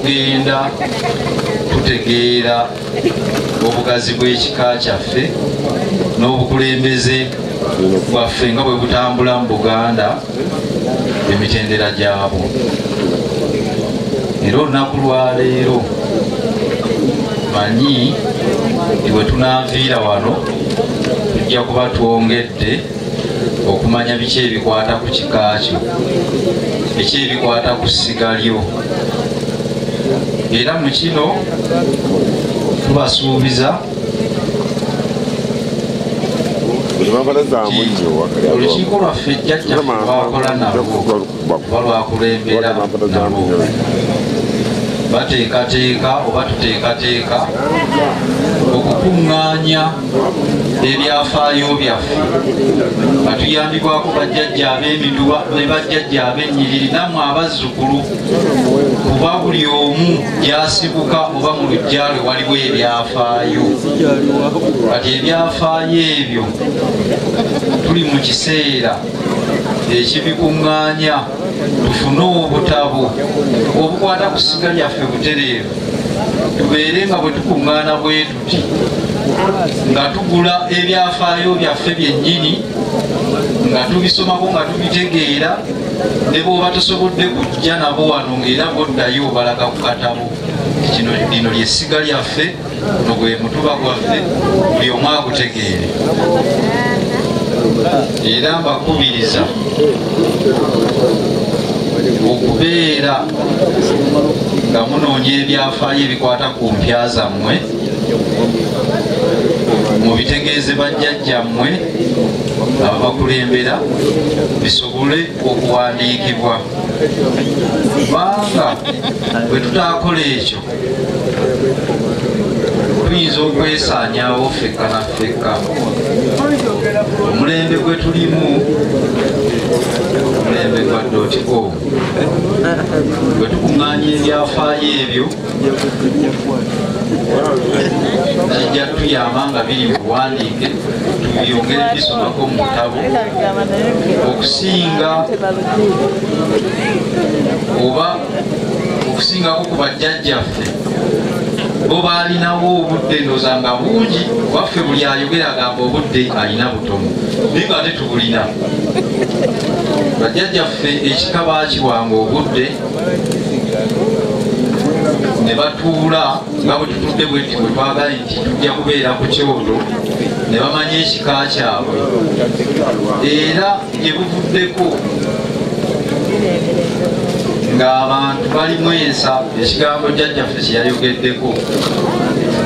tugenda tutegeera obugazi bw'ekika kyaffe n'obukulembeze bwaffe nga bwe butambula mu Buganda, emitendera gyabwo. Era olunaku lwaleero manyi nti bwe tunanviira wano tujja kuba twongedde okumanya biki ebikwata ku kika kyo, biki ebikwata ku ssiga lyo. Era mu kino tubasuubiza olukiiko lwaffe jjajjaffe lwakola nabo oba lwakulembera nabo bateekateeka oba tuteekateeka okukuŋŋaanya ebyafaayo byaffe nga tuyambibwako bajjajja ab'emiduba ne bajjajja ab'ennyiriri, nammwe abazzukulu, kuba buli omu gyasibuka oba mu luggya lwe waliwo ebyafaayo. Kati ebyafaayo ebyo tuli mu kiseera ekibikuŋŋaanya, tufune obutabo obukwata ku ssiga lyaffe butereevu, tubeere nga bwe tukuŋŋaana bwe tuti nga tugula ebyafaayo byaffe byennyini, nga tubisomako nga tubitegeera, ne bw'oba tosobodde kujja nabo wano ng'era boddayo obalaga ku katabo lino ly'essiga lyaffe, guno gwe mutuba gwaffe, buli omu agutegeere. Era mbakubiriza okubeera nga munoonya ebyafaayo ebikwata ku mpya zammwe, mubitegeeze bajjajjammwe ababakulembera, bisobole okuwandiikibwa, kubanga bwe tutaakola ekyo tuyinza okwesaanyaawo ffekka na ffekka. Omulembe gwe tulimu, omulembe gwa .com, bwe tukuŋŋaanya ebyafaayo ebyo kijja tuyamba nga biri mu buwandiike, tubyongere bisomako mu butabo, okusinga oba okusingako ku bajjajjaffe bo baalinawo obudde ndooza nga bungi, waffe buli ayogera agamba obudde alina butono, naye nga tetubulina. Bajjajjaffe ekika baakiwanga obudde ne batuula nga bwe tutudde bweti bwe twagala nti tujja kubeera ku kyoto, ne bamanya ekika kyabwe. Era gye buvuddeko ng'abantu balimu ensa, ekigambo jjajjaffe kye yayogeddeko,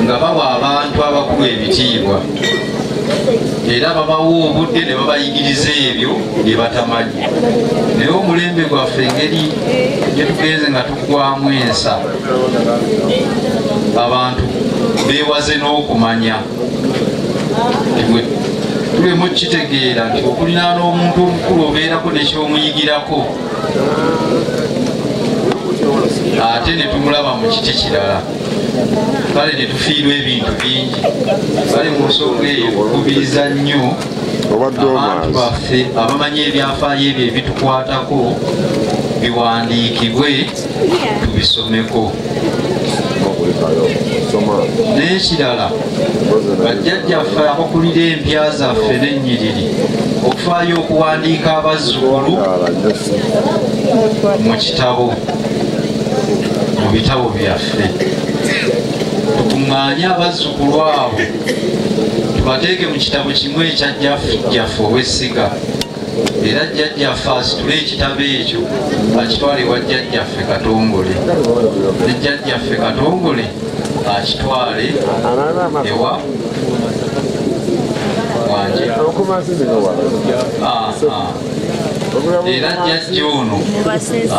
nga bawa abantu abakulu ebitiibwa, era babawa obudde ne babayigiriza ebyo bye batamanyi. Naye omulembe gwaffe engeri gye tugenze nga tuggwamu ensa, abantu beewaze n'okumanya, tulemu kitegeera nti okulinaana omuntu omukulu obeerako nekyomuyigirako, ate ne tumulaba mu kiti kirala, kale ne tufiirwa ebintu bingi. Kale mu nsonga eyo tukubiriza nnyo abantu baffe abamanyi ebyafaayo ebyo ebitukwatako biwandiikibwe, tubisomeko. N'ekirala, bajjajjaffe abakulira empya zaffe n'ennyiriri okufaayo okuwandiika abazzukulu mu kitabo, mu bitabo byaffe, tukuŋŋaanye abazzukulu abo tubateeke mu kitabo kimu ekya jjajjaffe ow'essiga. Era jjajjaffe asitule ekitabo ekyo akitwale ewa jjajjaffe Katongole, ne jjajjaffe Katongole akitwale ewa wanje. Era jjajja ono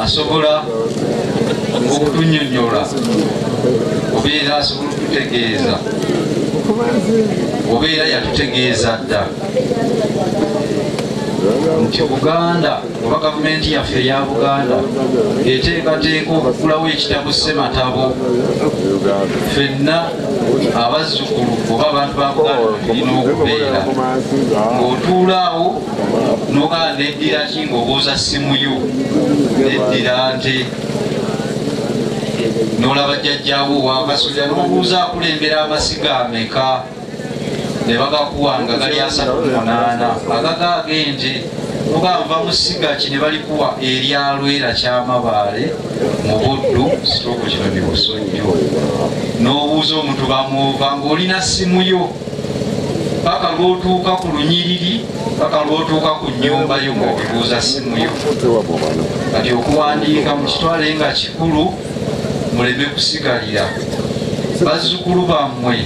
asobola okutunnyonnyola, obeera asobola okututegeeza, obeera yatutegeeza dda nti Buganda oba gavumenti yaffe eya Buganda eteekateeka okugulawo ekitabo ssematabo. Ffenna abazzukulu oba abantu ba Buganda tulina okubeera ng'otuulaawo n'ogaa neddira ki ng'obuuza ssimu yo, neddira nte n'olaba jjajjaawo wakasolya n'obuuza akulembera amasiga ameka ne bagakuwanga gali 38 agaga agente muganva mu siga ki ne balikuwa eryalwera kyamabaale mu Buddu sitoko kino ne Busojjo n'obuuza omuntu bamuva ng'olina simu yo paka lw'otuuka ku lunyiriri paka lw'otuuka ku nnyumba yo ng'okibuuza simu yo kati okuwandiika mukitwale nga kikulu muleme kusigalira bazzukulu bammwe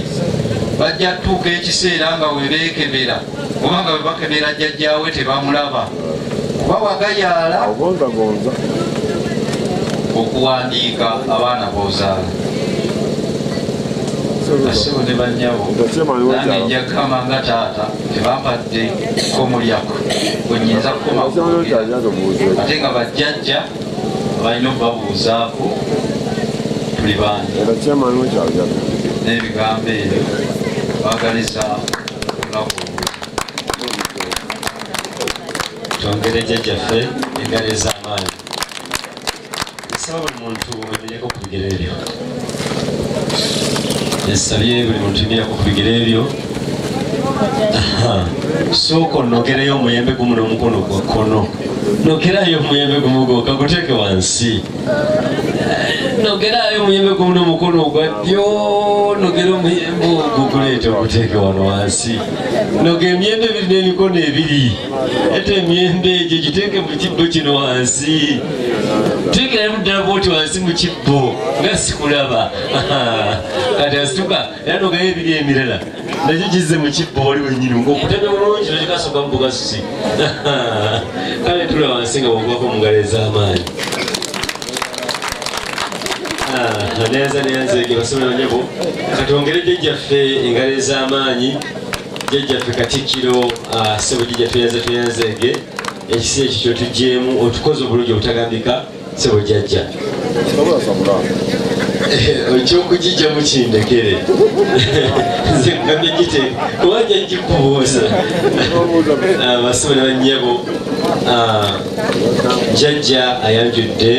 bajja tuuka ekiseera nga webeekebera kubanga bwe bakebera jjajjaawe tebamulaba kuba wagayaala okuwandiika abaana b'ozaala basebo ne bannyabo nange nja kukama nga taata tebampadde komulyako wenyinza kukoma ate nga bajjajja balina okubabuuzaako tuli bangi n'ebigambo ebyo bagaliza olunaku twongere jjajjaffe engalo ez'amaanyi nsaba buli muntu emenyeko ku bigere ebyo nsabye buli muntu emenyeko ku bigere ebyo sooka onogerayo omuyembe gumu n'omukono gwa kkono nogerayo omuyembe gumu gwoka guteeke wansi nogerayo omuyembe gumu n'omukono ogwa ddyo nogera omuyembe ogwo guleeta oguteeke wano wansi noga emyembe ebiri n'emikono ebiri ate emyembe egyo giteeke mu kibbo kino wansi teekerayo muddala bwoti wansi mu kibbo nga sikulaba kati asituka era nogayo ebiri emirala nakyo kizze mu kibbo wali wennyini ngaokutemya bulungi kino kikasoka mu bugasusi kale tula wansi nga bwogwako mu ngalo ez'amaanyi neza neyanzege basomero nyabo katongere jjajjaffe engalo ez'amaanyi jjajjaffe Katikkiro ssebo jjajjaffe tuyanzege ekisi ekyo kyotuggyemu otukoze obulungi obutagambika ssebo jjajja ekyokugijjamu kindekere nze ngambye gite kubajja gikubuuza basomero bannyabo jjajja ayanjudde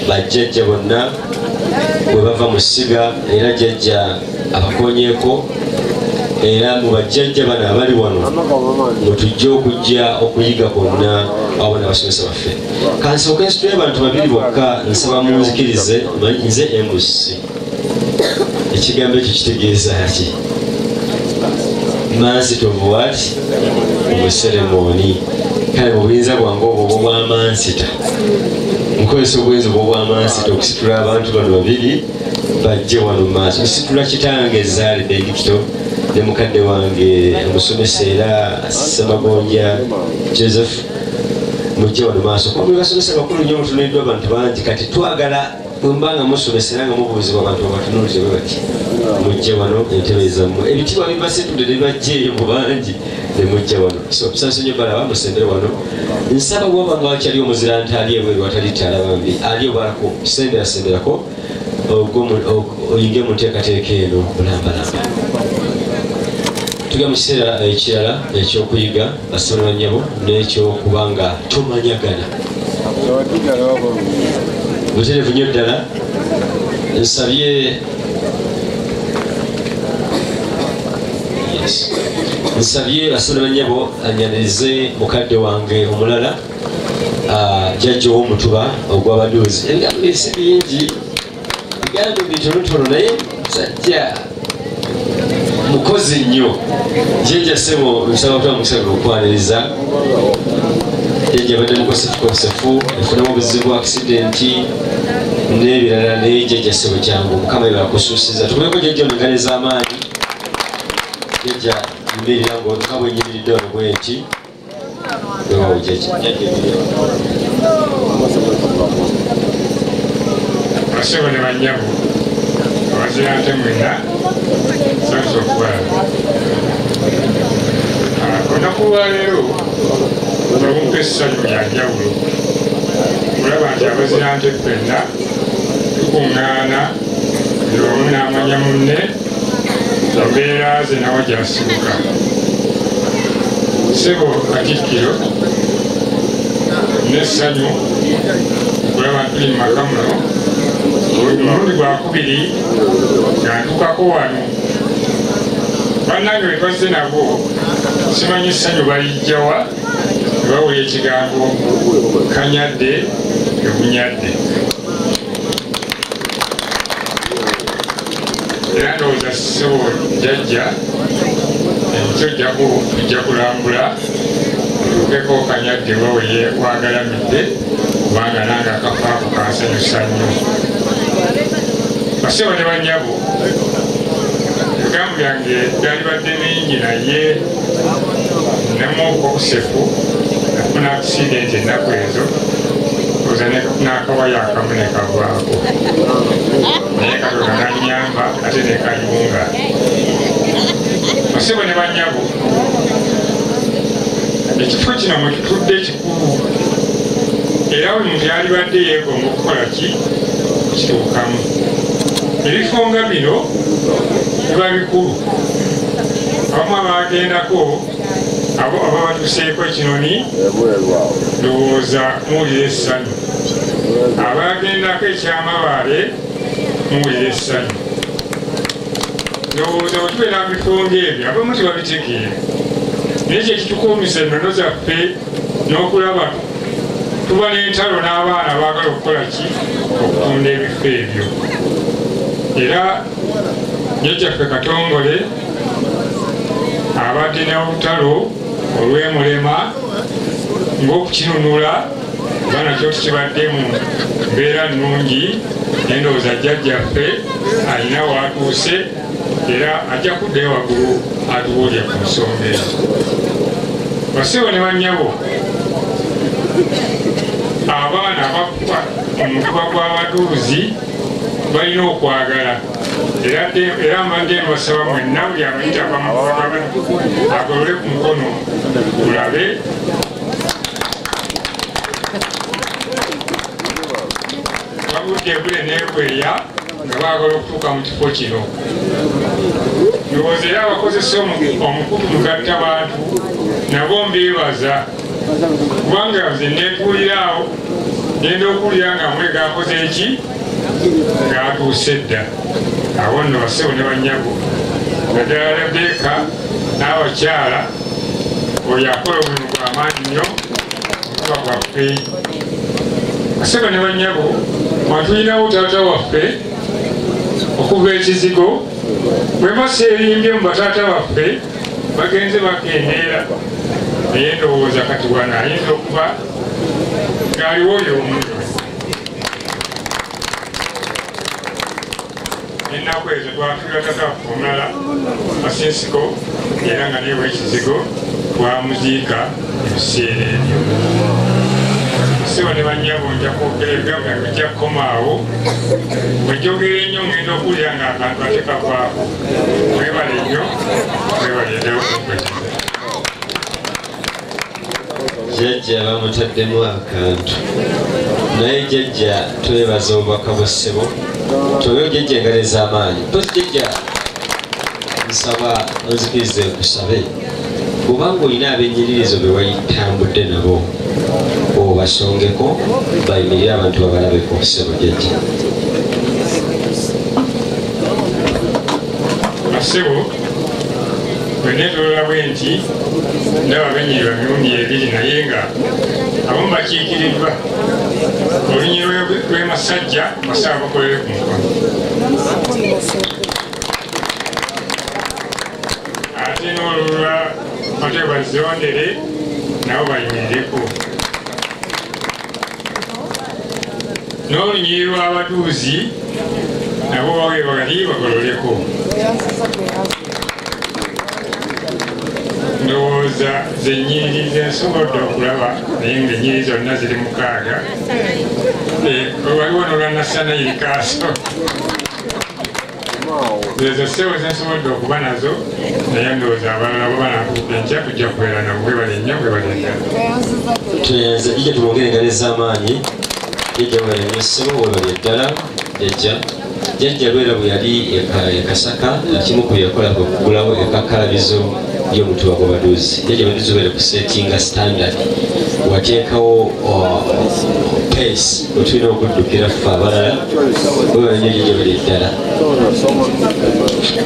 bajjajja bonna bwe bava mu ssiga era jjajja abakonyeeko era mu bajjajja bano abali wano mwetujja okujja okuyiga kwonna abo n'abasomesa baffe kansooka ensitule abantu babiri bokka nsaba munzikirize nze MC ekigambo ekyo kitegeeza ki mansita of what obuseremoni kale mu buyinza bwange obwo obwamansita nkozesa obuyinza obwamansita okusitula abantu bano babiri bajje wano mu maaso nsitula kitange ezaali Benedicto ne mukadde wange omusomesa era Semagonja Joseph mujje wano maaso kuba muli basomesa bakulu nnyo mutunuliddwa abantu bangi kati twagala bwembanga musomesa era nga mubuuzibwa abantu abatunuulire bwe bati mujje wano entebe zammwe ebitiibwa bibasitudde ne bajja eyo mu bangi ne mujja wano so sansonyi balaba musembere wano nsaba bwaba nga wakyali omuzira nti ali ebweru atali talabambi ali obalako semberako oyinge mu nteekateeka eno bulambalamba tuga mu kiseera ekirala ekyokuyiga basomero bannyabo n'ekyokuba nga tomanyagana butereevu nnyo ddala nsabye basomero bannyabo anyanirize mukadde wange omulala jjajja ow'omutuba ogw'abaduuzi ebigambo esi bingi bigambo bitonotono naye sajja mukozi nnyo jjajja ssebo nsaba kutaba mukusabira okwaniriza jjajja badde mukosefu efunamu obuzibu bwa akisidenti n'ebirala naye jjajja ssebo kyangu mukama yebakusuusiza tukuleko jjajja omengalo ez'amaanyi jjajja yimirira nga bwenyimiridde wano bwenti wewawo jjajja basebo ne bannyabo abazira nte mwena sansa okubalaba olunaku lwaleero olumpa essanyu lyanjawulo kulaba nti abazira nte ffenna tukuŋŋaana buli omu n'amanya munne embeera ze nawo gyasibuka ssebo Katikkiro n'essanyu okulaba tuli mu maka muno omulundi gwakubiri gantukako wano bannange betwazze nabo simanyi essanyu balijjawa bawulya ekigambo kanyadde ebunyadde era ndowooza ssebo jjajja ekyo tujja kulambula tutukeko kanyadde bawulye wagalamidde kubanga nange akafaako kansanyusa nnyo basebo ne bannyabo ebigambo byange byali badde bingi naye nemuuka obusefu nafuna akisidenti ennaku ezo oza n'akawaya akamu ne kavaako naye katonda nannyamba ate ne kayunga basebo ne bannyabo ekifo kino mwe tutudde kikulu era buli muntu yalibadde yeegomba okukola ki kituukamu ebifo nga bino biba bikulu abamu abagendako abo ababatuseeko ekinoni ndowooza muwulira essanyu abagendako ekyamabaale muwulira essanyu ndowooza wetubeera mu bifo ng'ebyo abamu tebabitegeera naye kyekitukuumisa ennono zaffe n'okulaba tuba n'entalo n'abaana baagala okukola ki okutunda ebifo ebyo era jjajjaffe Katongole abadde n'olutalo olw'emulema ng'okukinunula kuba nakyo tukibadde mu mbeera nnungi endowooza jjajjaffe alina waatuuse era ajja kuddayo waggulu atubuulye ku nsonga ezo basebo ne bannyabo abaana abakuba omutuba gw'abatuuzi balina okwagala era mbadde mbasaba mwenna buli amayita agolole ku mukono tulabe babudde ebule n'ebweya nga baagala okutuuka mu kifo kino ndowooza era abakozesa omukutu mugatta bantu nabo mbeebaza kubanga nze neetuuliraawo genda okuwulira nga mwega akoze eki ng'atuuse dda awo nno basebo ne bannyabo naddala Rebeka n'abakyala oyo akola omulimu gw'amaanyi nnyo omutuba gwaffe basebo ne bannyabo mwatulinawo taata waffe okuva ekizigo bwe baseerimbye mu bataata baffe bagenze bakendeera naye ndowooza kati wana ayinza okuba ng'aliwo oyo omuyo ennaku ezo twafiira tata waffe omulala Masinsiko era nga newe ekizigo twamuziika ebiseera ebyo basebo ne bannyabo nja kwogera ebigambo byange bijja kukomaawo bwejjogera ennyo ngenda okuwulira ng'akantu ate kavaako mwebale nnyo mwebale eddawo kukwetiza jjajja bamutaddemu akantu naye jjajja twebaza obubaka bwa ssebo toyo jjajja engalo ez'amaanyi tosi jjajja nsaba onzikirize nkusabe kubanga olina abennyiririzo be wayitambudde nabo obasongeko bayimirire abantu babalabeko ssebo jjajja basebo bweneetolola bwe nti ndaba benyirirwa mirundi ebiri naye nga abamu bakiikiriddwa olunyi lw'emasajja basaba bakolere ku mukono ate n'olulwa ate bazondere nabo bayimirireko n'olunyiri lw'abatuuzi nabo bawebagali bagololeko ndowooza zenyiri zensobodde okulaba naye ngaenyiri zonna ziri mukaaga waliwo nolwanassanayirikaaso ezo ssebo zensobodde okuba nazo naye ndowooza abalala bwe banatuuka enkya tujja kubeera nabo bwebale nnyo bwebale ddala tuyanza jjajja tubongere engalo ez'amaanyi jjajja bwebale nnyo ssebo bwebale ddala jjajja jjajja lwera bwe yali ekasaka kimu ku yakola kwe kugulawo ekakalabizo y'omutuba gw'abaduuzi jjajja baduuzi bere kusetinga standard wateekawo pace otulina okuddukira ffe abalala webanyo egyo bali eddala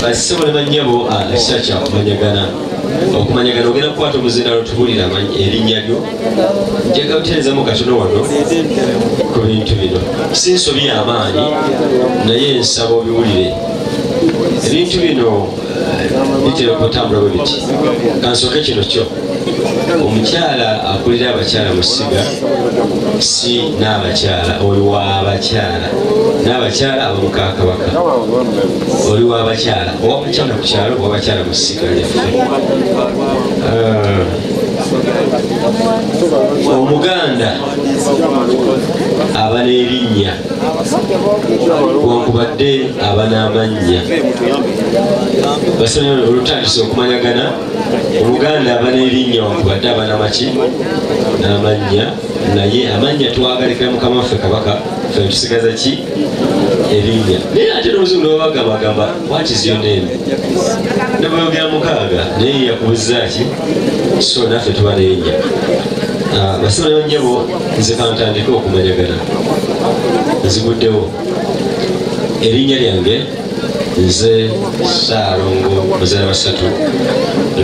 basebo ne bannyabo ekisa kyakumanyagana okumanyagana ogenda kukwata omuzindaalo tubulira erinnya lyo njaga buterezamu katono wano ku bintu bino sinsobi amaanyi naye nsaba obiwulire ebintu bino bitera okutambula bwe biti kansooke kino kyo omukyala akulira abakyala mu ssiga si n'abakyala oli w'abakyala n'abakyala abamukakabaka oli w'abakyala owabakyala ku kyalo owabakyala mu ssiga lyaffe omuganda aba n'erinnya wankubadde aba n'amannya basomye olutandise okumanyagana omuganda aba n'erinnya wankubadde aba n'amaki n'amannya naye amannya twagalekera mukama waffe kabaka fe tusigaza ki erinnya naye ate n'oluzungu nebabagambagamba what is your name ne bayogera mukaaga naye yakubuza ki so naffe tuba n'erinnya basoma nabanyabo nze kantandika okumanyagana nziguddewo erinnya lyange nze Saalongo muzaala basatu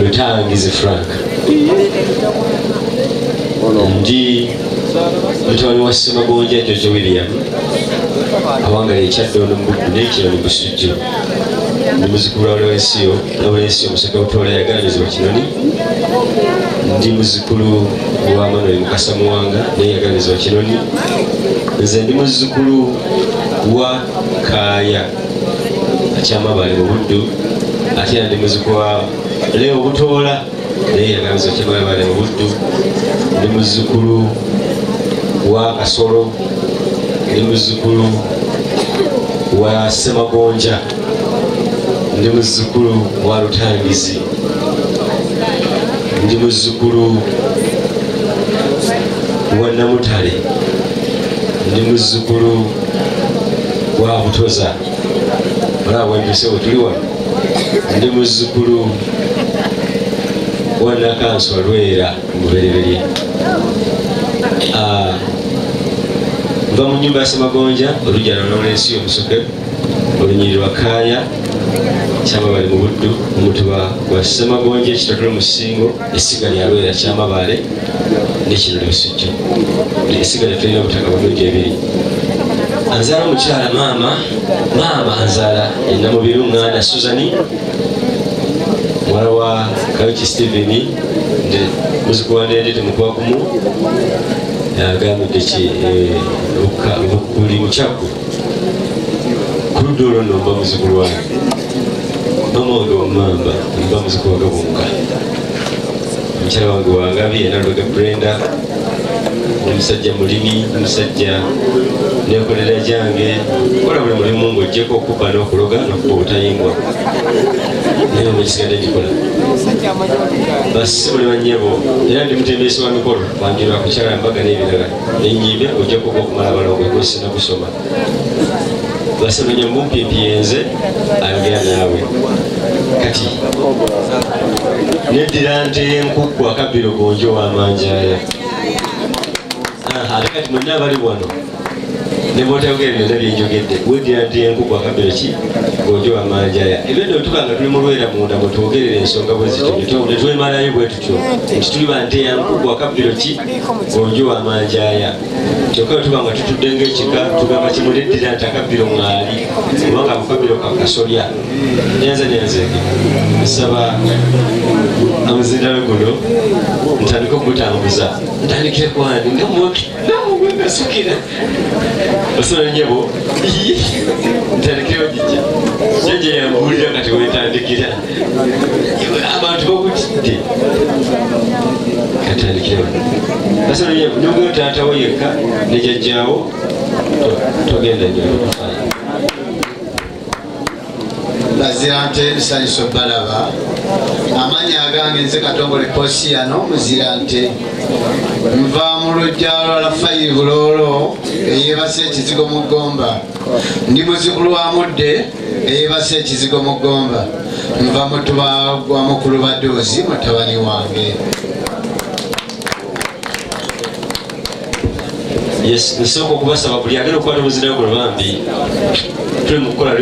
Lutangizi Frank ndi mutabani wa Ssemagonja Jojo William awangala ekyaddondo mubuddu n'ekiro ne Busujju ndi muzzukulu wa Lawrence Museka Butola yagalanyizibwa Kinoni ndi muzzukulu wa Manuel Mukasa Muwanga naye yagalanyizibwa Kinoni nze ndi muzzukulu wa Kaaya Akyamabale mu Buddu ate ndi muzzukulu wa Leo Butola naye yagalanyizibwa Akyamabale mu Buddu ndi muzzukulu wa Kasolo ndi muzzukulu wa Ssemagonja ndi muzzukulu wa Lutangizi ndi muzzukulu wa Namutale ndi muzzukulu wa Butoza olaba wenduse wetuli wano ndi muzzukulu wa Nakanso Lwera mubereberye nva mu nnyumba ya Ssemagonja olujja Lawrence Musoke olunyiriri lwa Kaaya Kyamabale mu Buddu omutuba gwa Ssemagonja ekitotole mu Ssingo essiga lya Lwera Kyamabale n'ekino ne Busujju essiga lyaffe lirina obutaka bulungi ebiri anzaala omukyala maama anzaala ennamubiru ŋŋanda Suzani mwala wa Kawiki Stephen muzzukulu wa Ndende Temukwakumu agambidde ki buli Mukyaggu ku ludda olwo nno mba muzzukulu wange mama wange omumamba mba muzzukulu wa Gabunga omukyala wange wangabye Nalwega Brenda omusajja mulimi omusajja nenkolera gyange kola buli mulimu ng'oggyeko okubba n'okuloga n'okuba obutayimbwa naye omukisigadde gikola basibo ne bannyabo era ndi mutembeesi wa mikolo banjirwa kukyala mbaga n'ebirala nenyimbe ojjako oba okumala abalongo gwesina kusoma basibo nnyo mumpimpi yenze ayogera naawe kati neddira nte enkukku akabbiro gonjo w'amanjaaya ate kati mwenna abali wano nebotayogera byonna byenjogedde weddira nte enkukku akabbiro ki gonjo w'amanjaaya ebyo tuba nga tuli mu Lwera munda mwetwogerera ensonga bwe zityo netwemalayo bwe tutyo nti tuli bante ya nkukku akabbiro ki gonjo w'amanjaaya kyokka tuba nga tutudde ng'ekika tugamba kimuleddira nti akabbiro mwali kubanga akabbiro kakasolya nyanzeke nsaba amuzindalo guno ntandika okugutambuza ntandikire kwani ngasukira osobola nnyabo ntandikire ogijja jjajja yambuulira kati wetandikira abantu bakutidde katandikire osobola nnyabo nogeo taatawo yekka ne jjajjaawo togenda nnyo okufaayo bazira nte nsanyusa balaba amanya agange nze Katongole Posiyano muzira nte nva mu lujja lwa Lafaayi Buloolo eyeebase ekizigo mu Gomba ndi muzzukulu wa Mudde eyeebase ekizigo mu Gomba nva mutuba gwa mukulu Badoozi mutabani wange yes nsooka okubasaba buli agenda okukwata obuzinayo guno bambi tuli mu kukola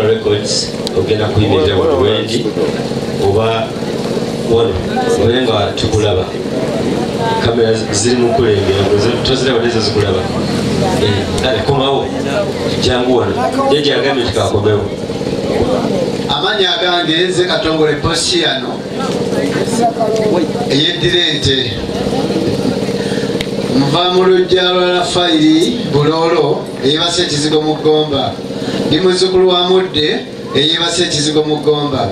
records ogenda kuyimirira wano wendi oba wano obe nga tukulaba kamera ziri mu kulengera toziraba nezo zikulaba komawo jangu wano jajja agambye tikakomewo amanya agange nze Katongole Posiyano ey'Eddirente nva mu luggya lwa Fayiri Buloolo eyebase ekizigo mu Gomba ndi muzzukulu wa Mudde eyebase ekizigo mu Gomba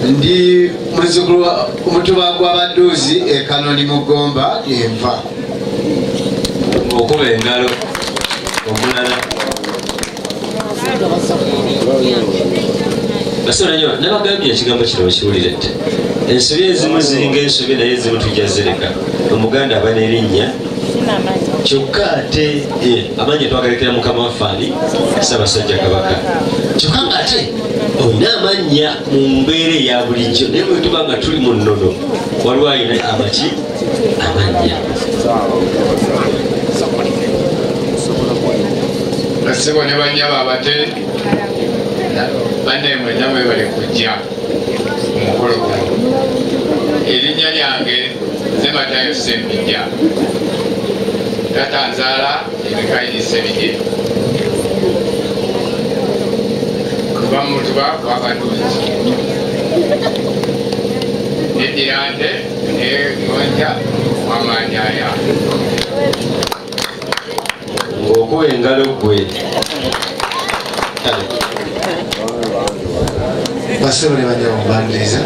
ndi muzzukulu wa Mutuba gw'Abadduuzi Kanoni mu Gomba yenva okuba engalo omulala basora nnyo nabagambye ekigambo kino bakiwulire nti ensobi ezimu ziringa ensobi naye ezimu tujja zireka omuganda aba n'erinnya kyokka ate amanya twagalekera mukama waffaani Ssaabasajja Kabaka kyokka nga ate olina amannya mu mbeera eya bulijjo naye bwe tuba nga tuli mu nnono waliwo alina amaki amannya Nasibo ne banyaba abate banne mwenyamwe bali kujja omukolo guno erinnya lyange nze Matayo Sembijja tata nzaala Emikairi Sebije kuva mu Mutuba gw'Abadduuzi Eddirante ne Gonja Mwamanyaya ng'okuba engalo gwe basebo ne bajja okubaniriza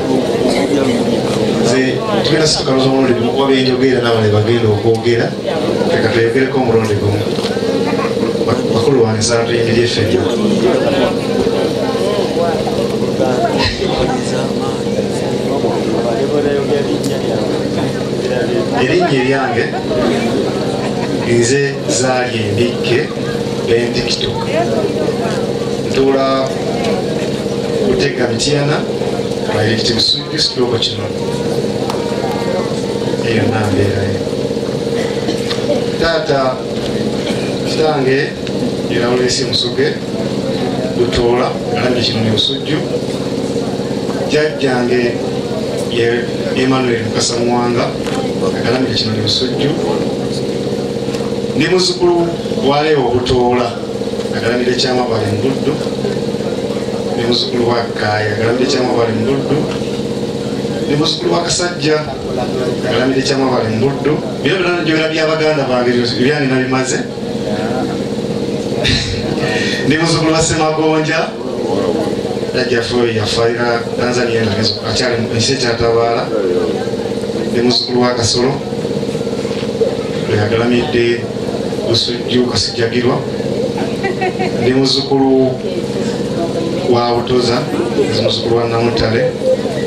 nze tugenda situkaluza omulundi gumu kuba benjogera nabo ne bagenda okwogera leka tweyogereko omulundi gumu bakulu wange nsala tuyimirye effenyo erinnya eryange nze zaali embikke bentiktok ntuula kutega Mityana Kairikiti Busujju Stroke kino eyo nambeerayo taata kitange Irawulesi Musuge Lutoola alambye kino ne Busujju jjajjange Emmanuel Mukasa Muwanga alambye kino ne Busujju ndi muzzukulu wa Leewo Butoola agalambira ekyamabale Mbuddu ne muzzukulu wa Kaaya agalambira ekyamabale Mbuddu ne muzzukulu wa Kasajja agalambira ekyamabale Mbuddu bino byonna byonna by'Abaganda bange byanina bimaze ndi muzzukulu wa Ssemagonja jjajjaffe yafaira Tanzania akyali mu nsi ekyatabaala ndi muzzukulu wa Kasolo lwe yagalamidde Busujju Kasijjagirwa ndi muzzukulu wa Butoza ndi muzzukulu wa Namutale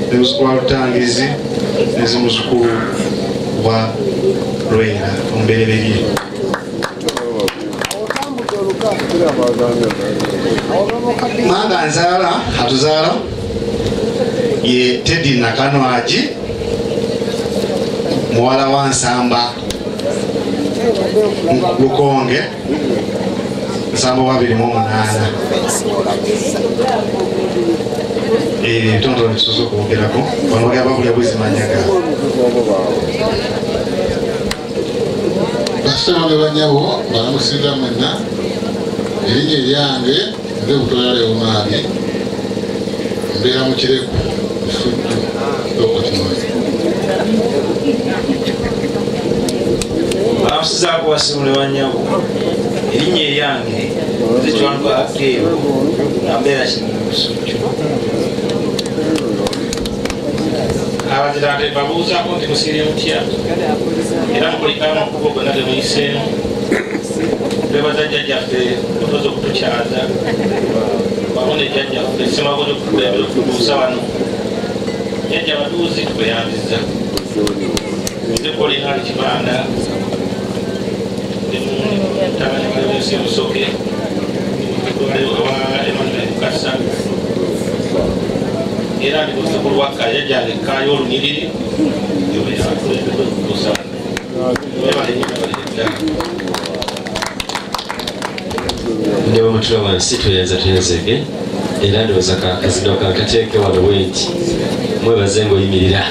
ndi muzzukulu wa Lutangizi ndi muzzukulu wa Lwera ombereberye manga nzaala atuzaala ye Teddy Nakanwagi muwala wa Nsamba Lukonge Nsamba wa 28 tontono kitusobola okwogerako bano bagamba buli bwezimanyaga basema ne banyabo balamusinda mwenna erinnya eryange nze Butoola Leonard mbeera mu Kireku Busujju Lokotimozi balamusizaako Wasimule Wanyabo erinnya eryange nze Kiwanuka Akeeru nambeera kino Busujju abazirante babuuzaako nti musiire mutya era mukulikana amakubo gonna temuyiseemu twebaza jjajjaffe otoza okutukyaza wabona ejjajjaffe Ssemagonja okutukulembera okututuusa wano jjajja abatuuzi tukuyambiza nze Kolinali Kibanda ndi mutabani wa Lewisi Musoke wa Emmanuel Mukasa era ndi muzzukulu wa Kaaya jjange Kaaya Olunyiriri yobeyakulembera okutuusa wano ndeba mutula wansi tuyenza tuyenzege era ndowooza kakazino kankateeke wano bwenti mwebaze ng'oyimirira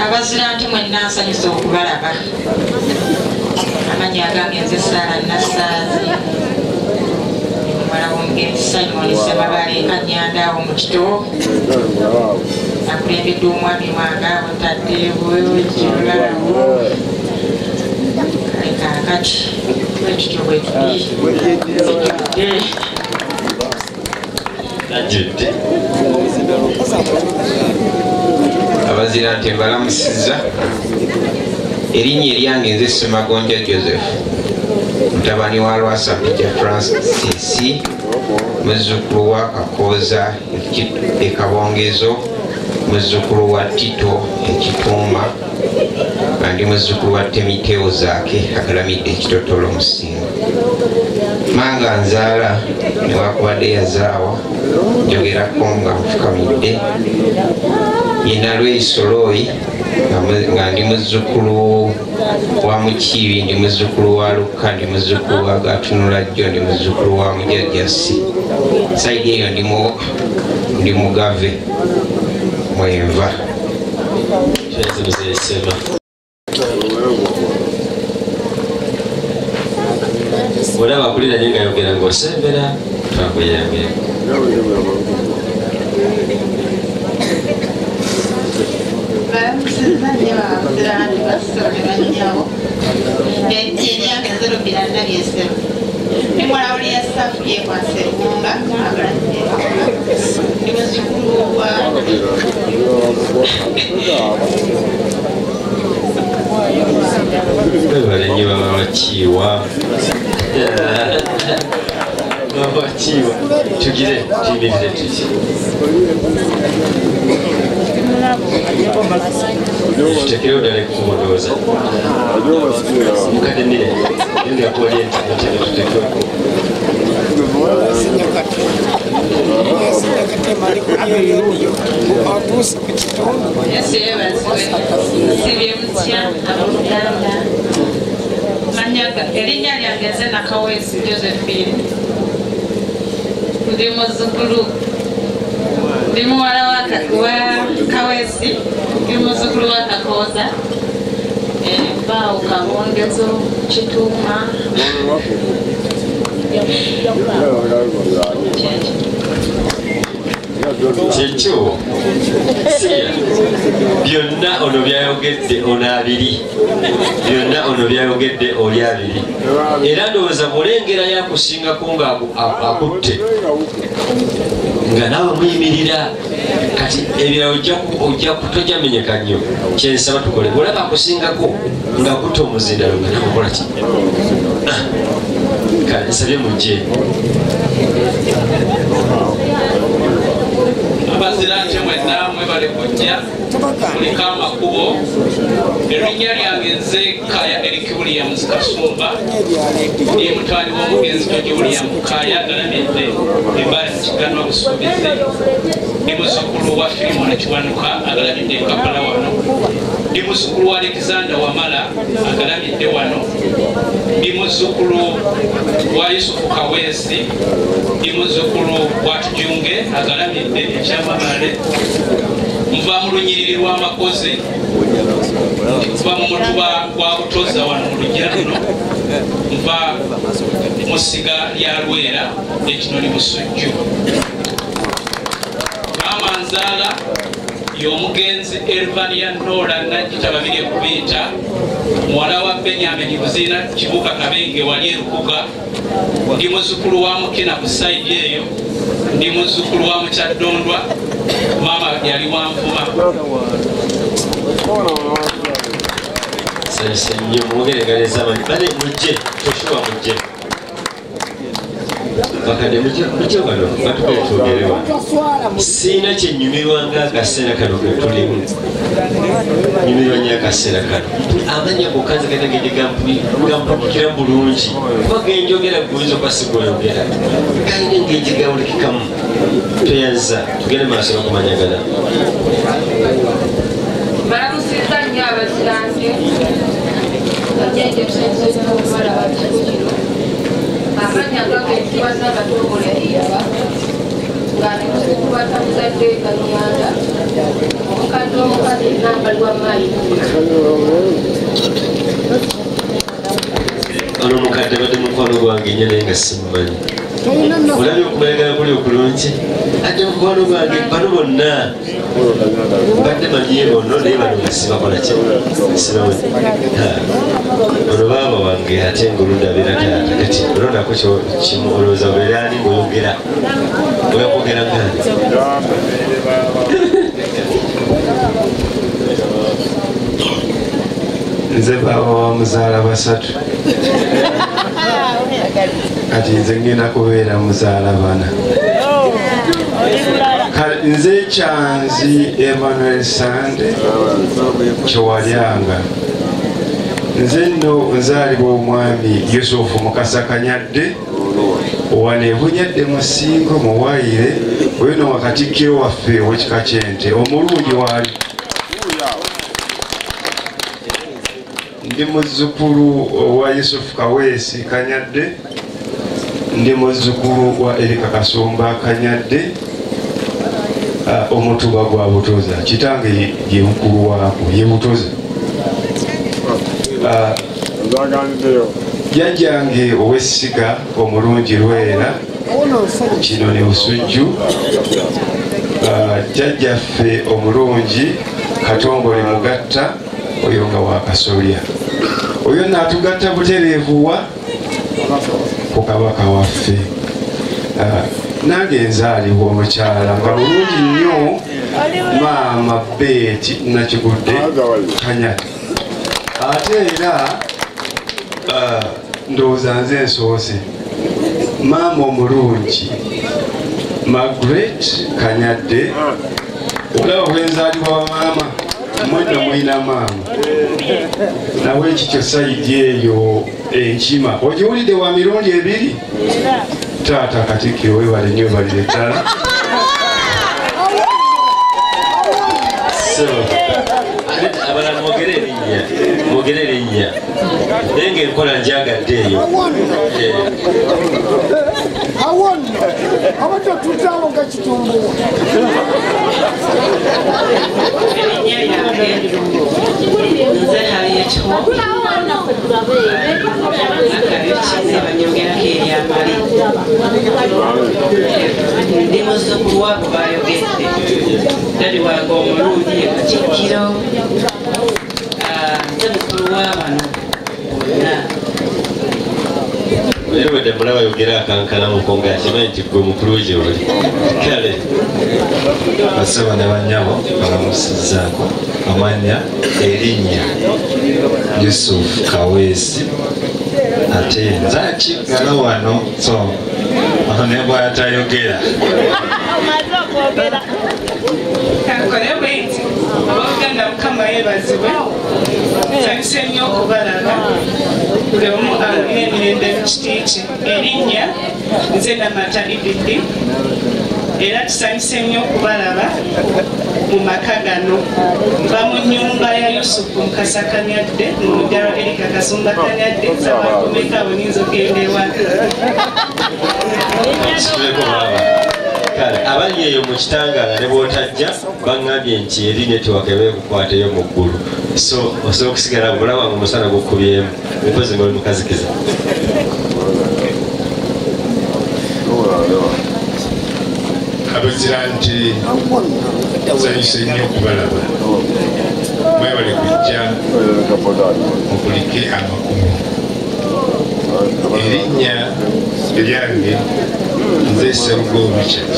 abazirante mwenna nsanyusa okubalaba amannya agange nze Sara Nassaazi muwala w'omugenzi Simon Ssemabale Kanyanda omukito nakulembeddwa omwami wange abutadde bwekirulawo kale kaakati bwetutyo bwetuli ajudde abazirante mbalamusiza erinnya eryange nze Ssemagonja Joseph mutabani wa Lwasapija Francis muzzukulu wa Kakooza Ekabongezo muzzukulu wa Tito Ekituuma kandi muzzukulu wa Temiteo Zaake agalamidde ekitotolo Musinga manga nzaala newakubadde yazaawa njogerako nga nfukamidde yina Lweisoloyi nga ndi muzzukulu wa Mukiibi ndi muzzukulu wa Lukka ndi muzzukulu wa Gatunulajjo ndi muzzukulu wa Mujajjasi saidi eyo ndi Mugave Mwenva kyezimuzesema olaba akulira nye nga yogera ng'osembera twakuyambira balenye baba bakiiwa bakiiwa tugire tuyimirire tuki tutekerewo ddala ekukumudooza mukadde nire yongakuolienti tutekewo erinnya lyange nze Nakaweesi Josephine ndi muzzukulu ndi muwala wa Kaweesi ndi muzzukulu wa Kakooza Embaawo Kabongezo Kituuma kyekyo byonna ono byayogedde ono abiri byonna ono byayogedde oli abiri era ndowooza mulengera yakusingako nga akutte nga naawe muyimirira kati ebirala ojja kutojamenyeka nnyo kyensaba tukole olaba akusingako nga akutte omuzindalo nga namukola ki kale nsabye mujje abazirante mwenna mwebale kujja muliko amakubo erinnya lyange nze Kaya Eric Williams Kasumba ye mutwali w'omugenzi George William Kaya agalamidde ebbali mu kiganwa busuubizi ndi muzzukulu wa Filimona Kiwanuka agalamidde Kampala wano ndi muzzukulu wa Alexander Wamala agalamidde wano ndi muzzukulu wa Yusufu Kaweesi ndi muzzukulu wa Tujunge agalamidde ekyamamale nva mu lunyiriri lw'amakozi nva mu mutuba gwa Butoza wano mu lujja luno nva mu ssiga lya Lwera ekinoni Busujju maama nzaala y'omugenzi Elvania Nora Najjita babiri ekubiyita muwala wa Benjamin Buzina Kibuga Kabenge wali erukuga ndi muzzukulu wa Mukina ku sayidi eyo ndi muzzukulu wa Mukyadondwa mama yali wanvuba sanyuse nnyo mwogeregaleza amanyi bale mujje toshuwa mujje bakadde mujje wano batugetwogerewa siina kyenyumirwa ngaakaseera kano ketulimu nyumirwa nyo akaseera kano amanya gokanze gatagende gampukira bulungi kuba genjogera guyinza okuba sigoyogera kalina engeri gigawulikikamu toyaza tugende maaso nokumanyagana baramusiza nnyo abazirante ajenje tusenze okubala bakikukiro amanya gagetibasa abatongole eyaba nganekusukubata muzadde kanyanda omukadde omukazi nambali wa mayi ono omukadde badde mukwano gwange nye naye nga simumanyi olabye okumayagala kuli okulungi ate mukwano gwange bano bonna mbadde manyiye bono naye bano nga sibakola ki sibawe ono baaba wange ate ngaolunda abeera taata kati olondako kimu olowooza obeera ani ngaoyogera oyakwogera ngani nze baaba wa muzaala basatu kati nze ngenda kubeera muzaala bana nze kyanzi Emmanuel Sande kyewalyanga nze nno nzaalibwa omwami Yusufu Mukasa Kanyadde wane ebunyadde musingo muwayire oyo no wakatikkiro waffe ow'ekika ky'ente omulungi waali ndi muzzukulu wa Yusufu Kaweesi Kanyadde ndi muzzukulu wa Erika Kasumba Kanyadde omutuba gwa Butoza kitange ye mukulu waako ye Butoza jjajjange ow'essiga omulungi Lwera kino ne Busujju jjajjaffe omulungi Katongole Mugatta oyo nga wakasolya oyo naatugatta butereevuwa ku kabaka waffe nange nzaalibwa omukyala nga bulungi nnyo maama Beeti Nakigudde Kanyadde ate era ndowooza nze nsoose maama omulungi Margaret Kanyadde olaba bwenzaalibwa bamaama mwenna mwina maama nawe ekikyo sayidi eyo enkima ogiwulidde wa mirundi ebiri taata Katikkiro webale nnyo balire ddala abalala mwogere erinnya naye ngaenkola njagadde eyo abatotutawo nga kitumbuwa erinnya lyange nze Harrietho akabyokize banyogerako eryamali ndi muzzukulu waabo bayogedde dadi wange omulungi ye Katikkiro nze mukulu w'abano bonna naye wedde mulaba yogera akankana mukonga akimanyi nti gwe mukulu gye oli kale basaba ne bannyabo balamusizzaako amanya erinnya Yusufu Kaweesi ate nze akiggala wano so ne bw'atayogera kankole bwenti abaganda Mukama yeebazibwe nsanyuse nnyo okubalaba buli omu alina emirembe mu kiti kye erinnya nze Namata Ibidi era tusanyuse nnyo okubalaba mu maka gano mba mu nnyumba ya Yusufu Mukasa Kanyadde mu muddalo Erika Kasumba Kanyadde sabakomeka buninza okgenda ewaka kale abali eyo mu kitangaala ne bw'otajja baŋŋambye nti erinnya tewakebe kukwateyo mu ggulu so osobola okusigala bulaba nga omusana gukubyemu mpozi nga oli mukazikiza abazira nti nsanyuse nnyo okubalaba mwebale kujja okulike amakulu erinnya eryange nze Sserugo Richard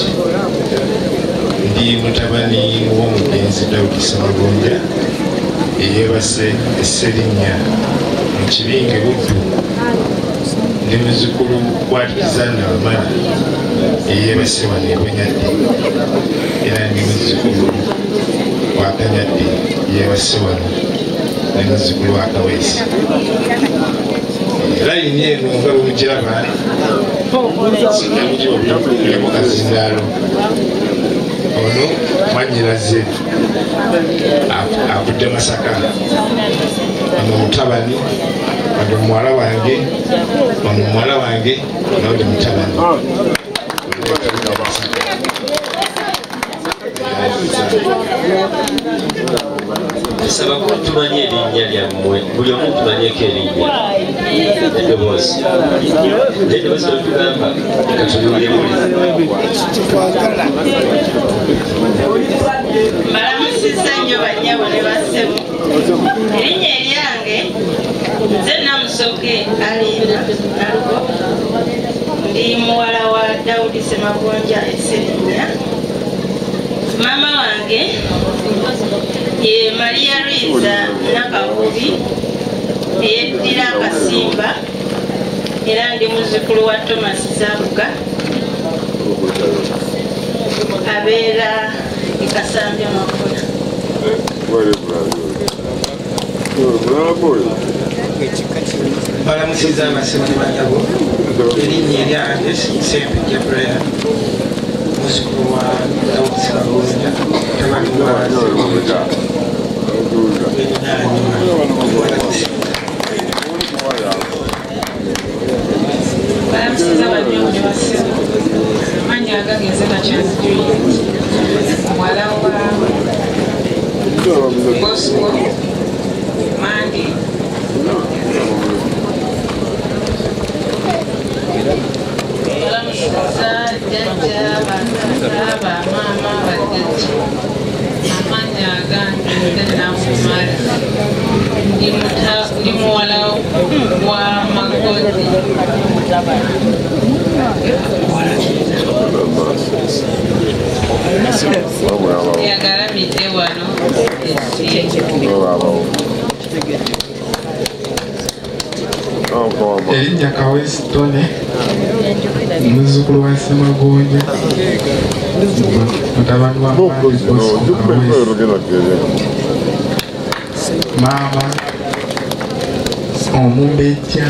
ndi mutabani w'omugenzi Daudi Semagonja eyeebase esserinnya mu Kibinge Buddu, ndi muzzukulu wa Kizanna Wamala eyeebase wano e Bunyadde, era ndi muzzukulu wa Kanyadde eyeebase wano, ndi muzzukulu wa Kaweesi. Layini eno nga bwe mukiraba sinamugibulemu Kazindaalo, ono mwannyinaze avudde Masaka, ono mutabani, ono muwala wange, ono muwala wange nawe ndi mutabani. Nsaba ko tumanye erinnya lyammwe, buli omu tumanyeko erinnya eddoboozi lotugamba katulyulemu. Mbalamusizza nnyo bannyabo ne bassebo. Erinnya eryange nze Namusoke Alina Nalugo, ndi muwala wa Daudi Semagonja esserinnya. Mama wange ye Maria Luiza Nakabubi eyeddira Akasimba, era ndi muzzukulu wa Thomas Zabuga abeera e Kasambya Mafuna. Mbalamusizza abasebo ne banyabo, erinnya eryange Sempejja Brian, muzzukulu wa Daudi Semagonja, tabani Balamusiza bannyabo ne bassebo. Amannya agange nze Nakyazi Juliet, muwala wa Bosco Mandi. Balamusiza jjajja, bakaka, bamaama, bajjajja. Amannya agange nze Namumala, ndi muwala wa Magodi. Yagalamidde wano erinnya Kaweesi Tone, muzzukulu wa Semagonja, mutabani wa Mandi Bosco Kaweesi. Maama Omumbejja,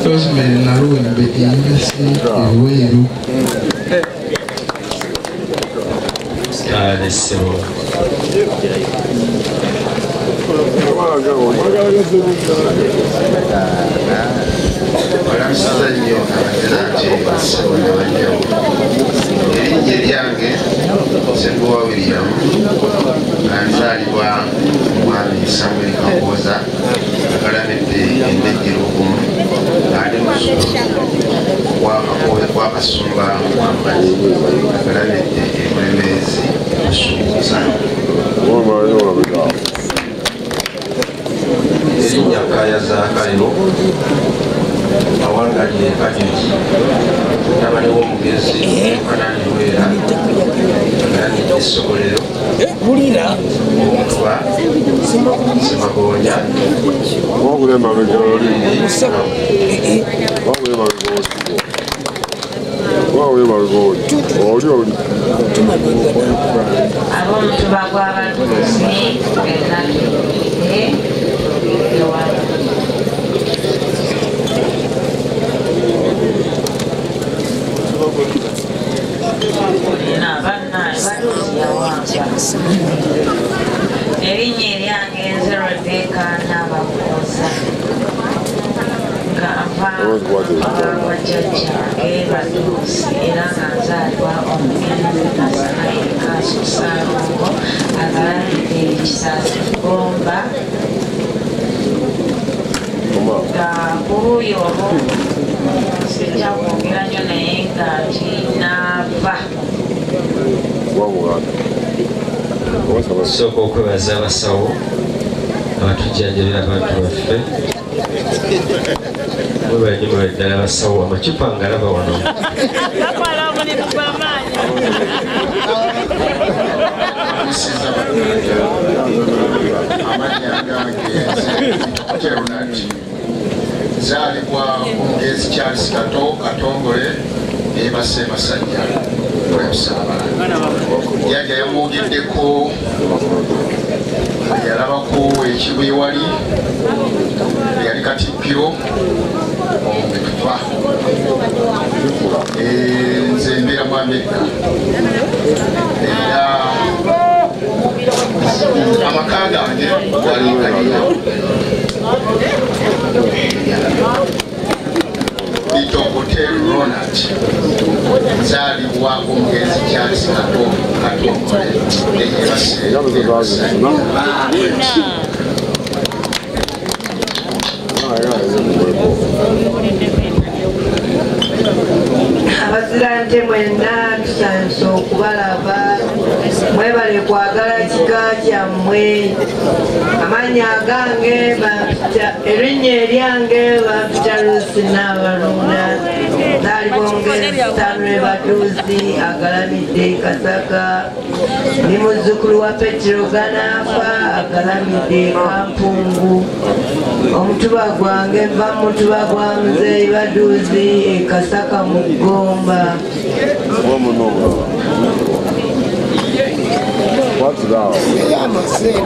Rosemary Naluwembe eyeebase Luweero. Ssebo balamusiza nnyo abatera nti bassebo ne banyabo. Erinnya eryange Ssenguwa William, nga nzaalibwa omwami Samuel Kakoza agalamidde Endejjero Ogumu, ng'ali muzzukulu wa Kasumba Mwambali agalamidde e Bulemeezi Musuubuza. erinnya Kayaza Kaliro, awangalire Kanyuki, mutabani w'omugezi Ananiweera agalamidde Essogolero, Omutuba Semagonja. Ab'Omutuba gw'Abatuuzi fenna tulidde ewala. Erinnya eryange nze Rebecca Nabakuuza, nga nva wa jjajjange Baduusi, era nga nzaalibwa omugenzi Nasalayika Susalongo agalamidde Kisaasi Gomba, nga ku luuyi olwo sijja kwogera nnyo naye nga nti naava sooka okwebaza abasawo abatujjanjabira abantu baffe mwebalanyumira ddala abasawo amacupa ngalaba wano zaalibwa omugezi Charles Katongole ebase Masajja Kusaabala yaja yamwogeddeko yalabako ekibwe wali yali Katikkiro omutufa nze mbeera mu Amerika era amaka gange galingalira Bito Hotel Ronald zaalibwa omugezi Charles Katongole abazirante mwenna tusanze okubalaba mwebale kwagala kika kyammwe amannya agange bampita erinnya eryange bampita Lucy Nabalunda zaalibwa omugezi Stanley Batuuzi agalamidde Kasaka ni muzzukulu wa Petero Ganaafa agalamidde Kampungu omutuba gwange nva mutuba gwa Muzeeyi Baduuzi Kasaka mu Gomba. What's that?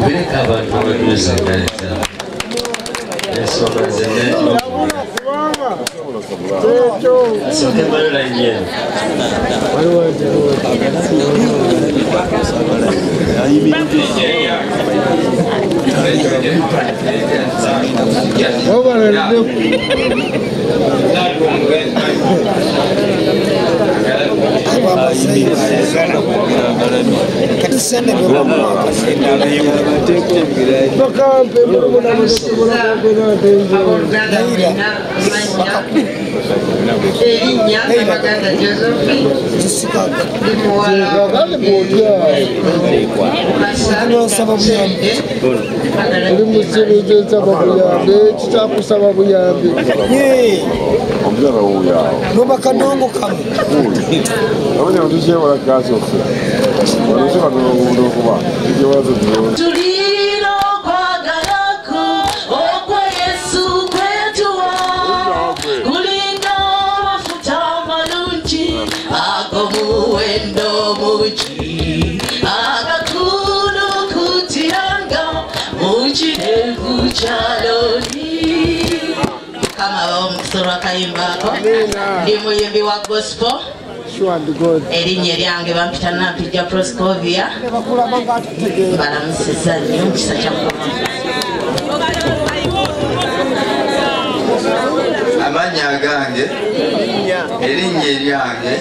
bireka abantu abaduuza engaleza ensonga zenneto asooke malola nnyo Erinnya Baganda Josephine kitakusaba buyambi noba kadongo kamu abanya tukyewala kasi ofera oloseka nologundo okuba ekyewazo tulina okwagalako okwa Yesu kwetuwa kulinga amafuta amalungi ag'omuwendo mungi agakulukutiranga mu kirevu kya loli kama bamukusolo akayimbako ndi muyimbi wa gospel erinnya eryange bampita Nampijja Proscovia mbalamusiza nnyo mukisa kya Mukama. Amannya agange erinnya eryange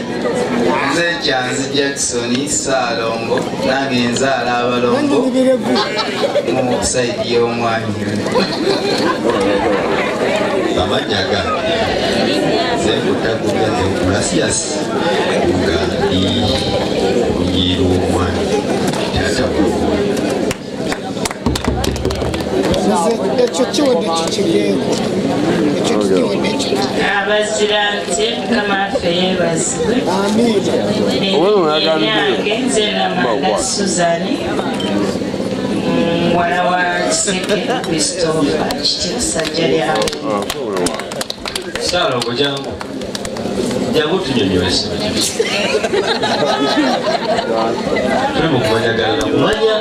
nze Kyanzi Jackson Ssaalongo nange nzaala abalongo mu saidi y'omwami amannya gange zekutakugaze Gracias nga ndi munyiira omwami taata ekyo kiwedde kikigeeko abazirante mukama waffe yeebazibwe eryange nze Namanda Suzani muwala wa Kiseke Christopher kityo ssajja lyawe Ssaalongo jangu tunyonyola ekisebo kibisi tuli mu kumanyagana nakumanya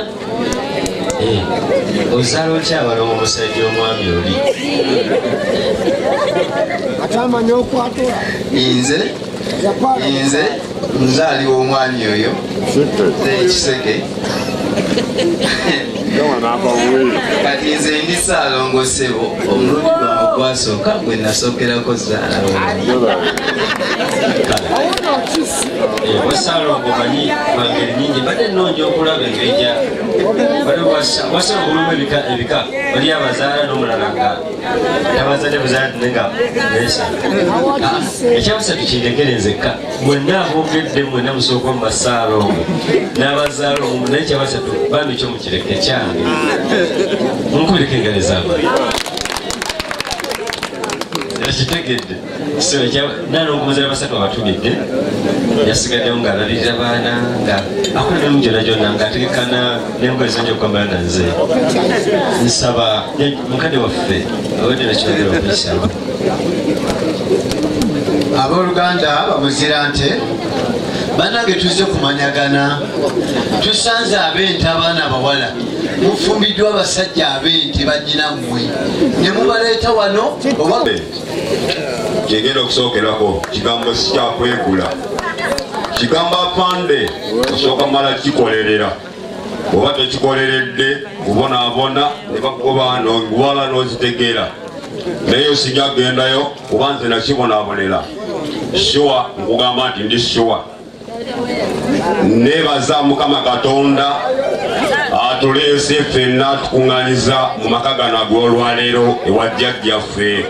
ozaala otya abalongo omusajja omwami oli atamanya okwatula nze nzaali w'omwami oyo Kiseke kati nze ndi Ssaalongo ssebo omulundi gwange gwasooka gwe nasookerako zaala Ssaalongo manyi bangeri nyingi badde nnoonya okulaba engeri gya wasala obulumu ebika oli abazaala n'omulala nga tabazadde buzaala nga nesa ekyabusatu kindekere nzekka mwenna aboogedde mwenna musooka mu Ssaalongo n'abazaala omumu naye kyabasatu bambi kyo mukireke kyange munkubireko engalo ez'amaanyi yakitegedde nanongomuzala basatu abatugidde yasigaddemu ng'alalirira baana nga akola nemu gyonna gyonna ng'ategekana n'engoye zonja okwambala nanze nsaba mukadde waffe abadde nakiragiro okuyisaba abooluganda bamuzira nte bannange tuzze kumanyagana tusanze ab'ente abaana abawala mufumbiddwa abasajja ab'ente bannyina mmwe ne mubaleeta wano oba kyegenda okusookerako kigambo sikyakwegula kigambo apande osooka mala kikolerera oba tekikoleredde kubonaabona ne bakugoba nowala n'ozitegeera naye osijja kugendayo kuba nze nakibonaabonera shuwa nkugamba nti ndi shuwa nebaza Mukama Katonda atuleese ffenna tukuŋŋanyiza mu maka gano ag'olwaleero ewa jjajjaffe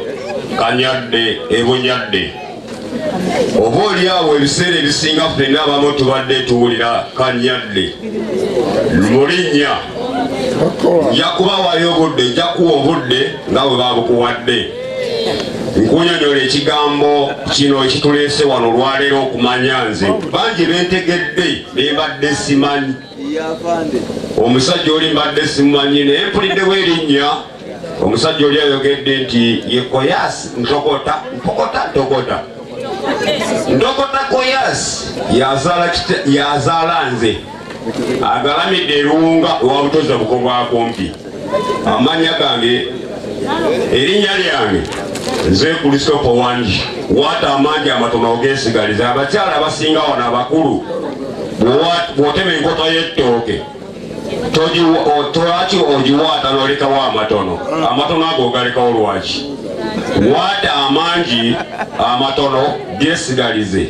Kanyadde ebunyadde oba oli awo ebiseera ebisinga ffenna abamu tubadde tuwulira Kanyadde mu linnya nja kubawaayo obudde nja kuwa obudde nga bwe babukuwadde nkunyonyola ekigambo kino ekituleese wano olwaleero okumanya nze bangi bentegedde bembadde simanyi omusajja oli mbadde simumanyi naye mpuliddewo erinnya omusajja oli ayogedde nti ye Koyasi Ntokota Koyasi yazaala nze agalamidde erunga ewa butozi buko bwa kumpi amanya gange erinnya lyange nze Christopher Wanji wata amangi amatono ogesigaliza abakyala abasinga wano abakulu bw'otema enkota y'ettooke lwaki ogiwaata n'olekawo amatono ago ogalekawo lwaki waata amangi amatono gesigalize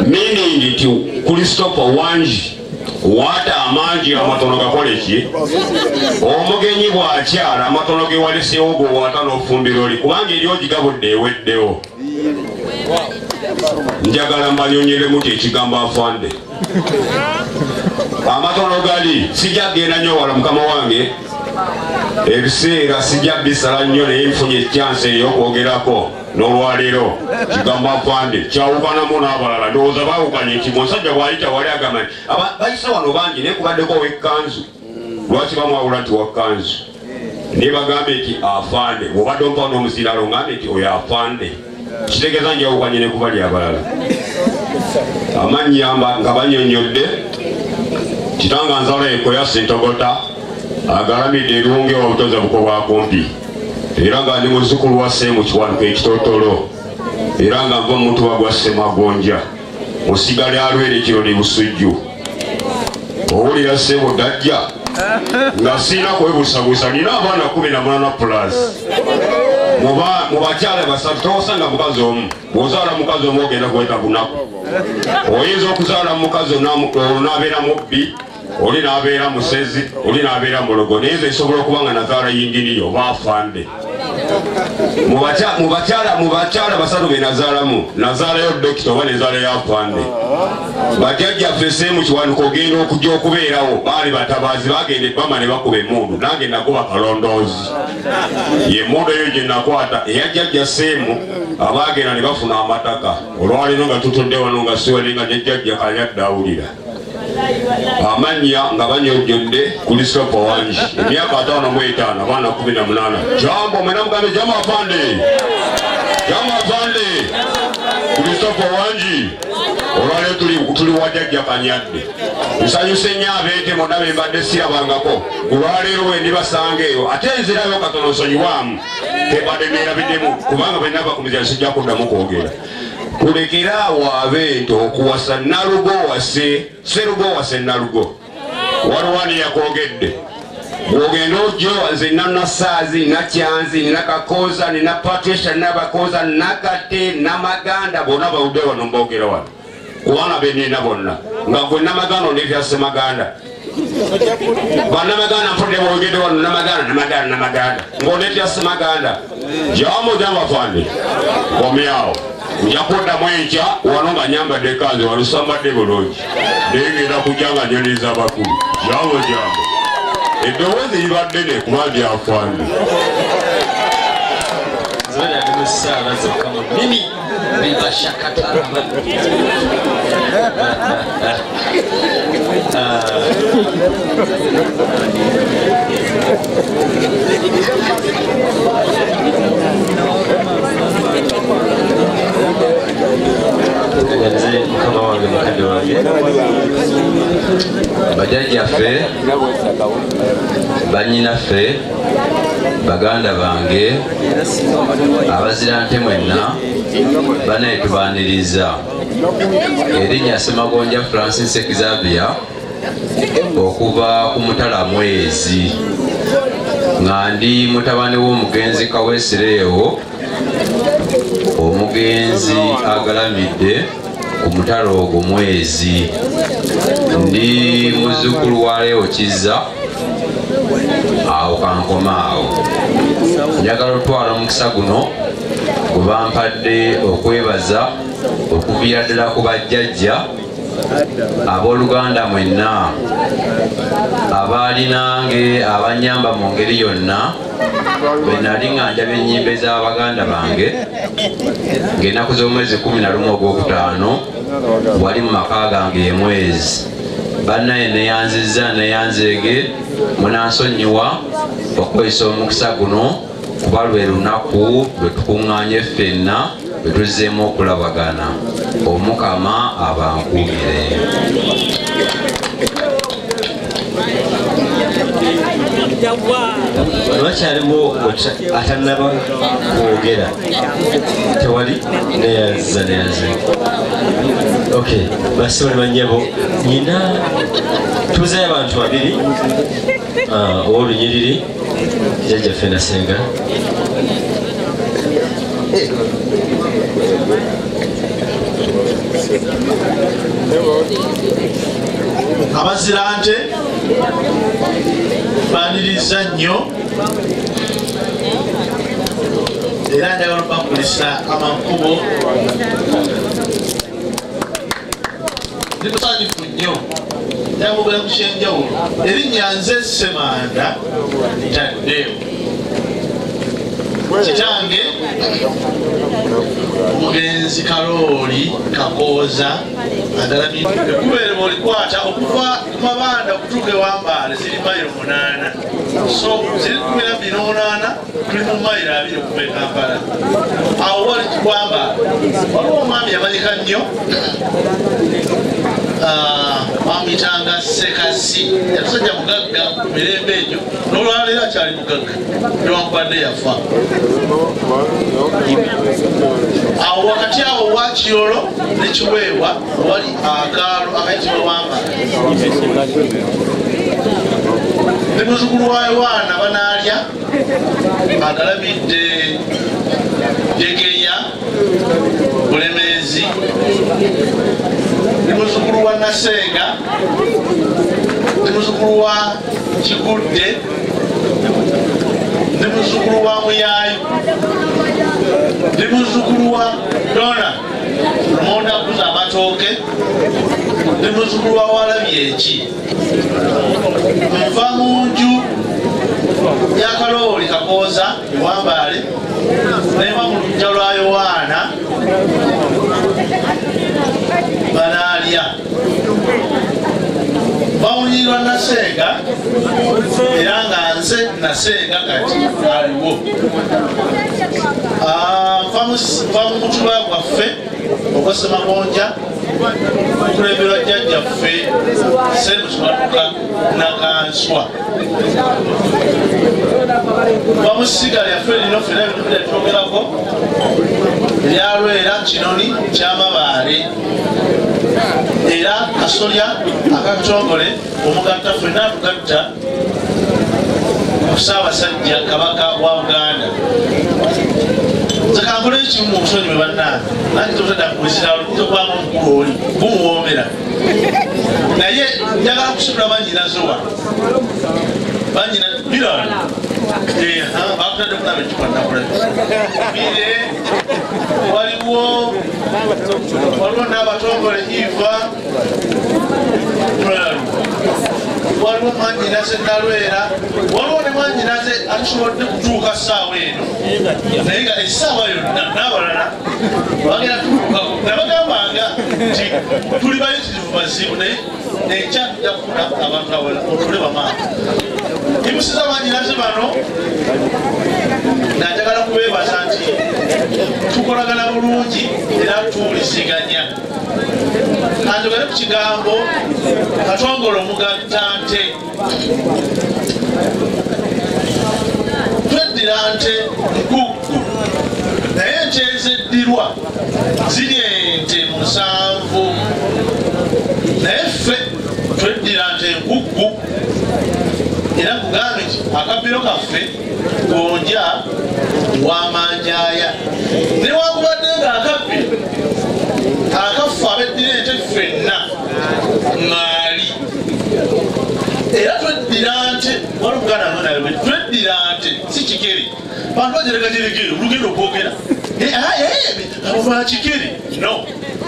meaning nti Christopher Wanji waata amangi amatono gakole ki omugenyi bw'akyala amatono ge waleseewo gowaata n'ofumbira oli kubanga eri ogigabudde eweddewo njagala mbanyonyeremu ti ekigambo afande amatono gali sijja genda nnyo wala mukama wange ebiseera sijja bisala nnyo naye nfunye ekyansi ey'okwogerako n'olwaleero kigambo afande kyawukanamu n'abalala ndowooza baawukanye nti musajja bw'ayita wali agamba nti bayise wano bangi naye kubaddeko ow'ekkanzu lwaki bamwawula nti wakkanzu naye bagambe nti afande bw'obadde omupawo n'omusiiralo ngambe nti oyo afande kitegeeza njawukanye ne kubali abalala amannya nga banyonyodde kitanga nzala Koyasi Ntokota agalamidde erungi ewa butozi buko bwa kumpi era nga ndi muzzukulu wa Ssemu Kiwanuka ekitootolo era nga nva omutuba gwa Ssemagonja musigale alwere kironi busujju owulira Ssemu dajja nga siina kwebusabusa nina abaana 18+ mu bakyala basatu towasanga mukazi omu. Bw'ozaala mukazi omu ogenda kuweta bunaku. Oyinza okuzaala mukazi n'abeera mubbi, oli n'abeera musezi, oli n'abeera mulogo. Naye nze esobola okuba nga nazaala yinginiyo oba afande. Mu bakyala basatu be nazaalayo dokita oba nezaalayo afande. Bajjajjaffe sseemu kiwanuka ogenda okujja okubeerawo baali batabaazi bagende bama ne bakuba emmundu nange nakuba kalondoozi. Ye emmundu eyo gye nakwata eya jjajja sseemu abaagenda ne bafuna amataka. Olwaleero nga tutudde wano nga siwali nga ne jjajja Kanyadde awulira. Amannya nga banyojjodde Christopher Wanji emyaka 55 abaana 18. Jambo mwena mugambe Jambo afande. Jambo afande. Christopher Wanji. Olwaleero tuli wajjajja Kanyadde. Nsanyuse nnyo abeete monna be mbadde sirabangako. Olwaleero we ndibasange eyo ate nzirayo katono nsonyiwaamu tebadde neerabiddemu kubanga bwe nava ku mizira sijja kuddamu kwogera. Kulekeraawo abeento okuwasa nalugo wase serugo wase nalugo. Waliwo ani yakwogedde. Bw'ogenda ojjo nze Nasaazi, Nakyanzi, Nakakooza, Nina Patricia, Nabakooza, Nakate, Namaganda bonna bawudde wano mboogera wano. Kubanga be nina bonna. Nga gwe Namaganda ondeetya Ssemaganda. Bannamaganda mpudde boogedde wano Namaganda. Ng'ondeetya Ssemaganda. Jambo afande. Komyawo. Nja kuddamu enkya wano nga nyambadde kanzu walusambadde bulungi. Naye ngenda kujja nga nyoneza abakulu. Jambo. Eddoboozi libadde ne kuba lyafande. Zola ndi musaala zokka mu nnimi bibashakatalaba. Mukama wange mukadde wange bajjajjaffe bannyinaffe baganda bange abazira nte mwenna banaye tubaaniriza erinnya Ssemagonja Francis Xavier okuva ku Mutala Mwezi nga ndi mutabani w'omugenzi Kaweesireewo omugenzi agalamidde ku mutalo ogwo Mwezi. Ndi muzzukulu wa Leo Kizza awo kankoma awo. Njagala otwala omukisa guno gwe bampadde okwebaza okuviira ddala ku bajjajja abooluganda mwenna abaali nange abanyamba mu ngeri yonna bwe nali nga njaba ennyimba ez'abaganda bange ng'ennaku z'omwezi 11 ogwokutaano wali mu maka gange Mwezi. Bannaye neyanzizza neyanzeege munansonyiwa okwesa omukisa guno kuba lwe lunaku lwe tukuŋŋaanye ffenna lwe tuzzeemu okulabagana. Omukama abankuumire. Lwakyalimu atannaba kwogera tewali neyanziza. Okay, basibale bannyabo nyina tuzayo abantu babiri ow'olunyiriri jjajjaffe Nasenga. Abazira nte baniriza nnyo era njagala okubakulisa amakubo. Ndi musanyufu nnyo njagala ku kyenjawulo. Erinnya nze Ssemanda Taddeewo. Kitange omugenzi Kalooli Kakooza agalamidde. Ekkubo eryo bw'olikwata okuva ku Mabanda okutuuka eWambaale ziri mayiro 8. So ziri 12:8 tuli mu mayiro 2 okuva e Kampala. Awo wali Wambaale waliwo omwami yamanyika nnyo bamuyitanga Ssekasi. Yatusajja mugagga ku mirembe egyo n'olwaleero akyali mugagga newankubadde yafa. Awo wakati awo wa Kiyolo ne Kiweewa wali akaalo akayitibwa Wambaale. Ne muzzukulu wa Yowaana Banaalya agalamidde Jegeya Bulemezi ne muzzukulu wa Nasenga ne muzzukulu wa Kigudde ne muzzukulu wa Muyayi ne muzzukulu wa Dona Lumonda Kuza Amatooke ne muzzukulu wa Walabyeki nva mu nju ya Kalooli Kakooza Ewambaale neva mu lujja lwa Yowaana Banaalya bawunyirwa Nasenga era nga nze Nasenga kati aliwo nva mu mutuba gwaffe ogwa Ssemagonja okulemberwa jjajjaffe Ssemutumaduka Nakanswa bamusiga lyaffe lino fena ebintu byetwogerako lyalwera Kinoni ky'Amabaale era kasolya akatongole omugatta ffenna tugatta Ssaabasajja Kabaka wa Buganda nze kankole ekimu mu busonyi bwe bannange nange totadda kukulizira oluyinza okubanga omukulu oli gumuwoomera naye njagala kusitula bannyinazo wa bannyina birano bakutadde kulaba ekikwannakulabire waliwo n'abatongole Iva waliwo mwannyinaze Nalwera waliwo ne mwannyinaze atusobodde kutuuka ssaawa eno naye nga essaawa yonna n'abalala bagenda tutuukako nabagambanga nti tuli bayitirivu bazibu naye enkya tujja kufuna abantu awala otule bamaama imusiza bannyinaze bano nanjagala kubeebaza nti tukolagana bulungi era tuwuliziganya kanjogere ku kigambo Katongole omugatta nte tweddira nte nkuggu naye ente ezeddirwa ziri ente 7 naye ffe tweddira nte nkuggu era kugambe nti akabiro kaffe gonja wamanjaya newakubadde nga akabbiro akaffe abeddira ente ffenna ŋŋaali era tweddira nte wali omuganda nonalwe tweddira nte si kikere bantu bajeregajeregere olugendo okwogera abo bakikere no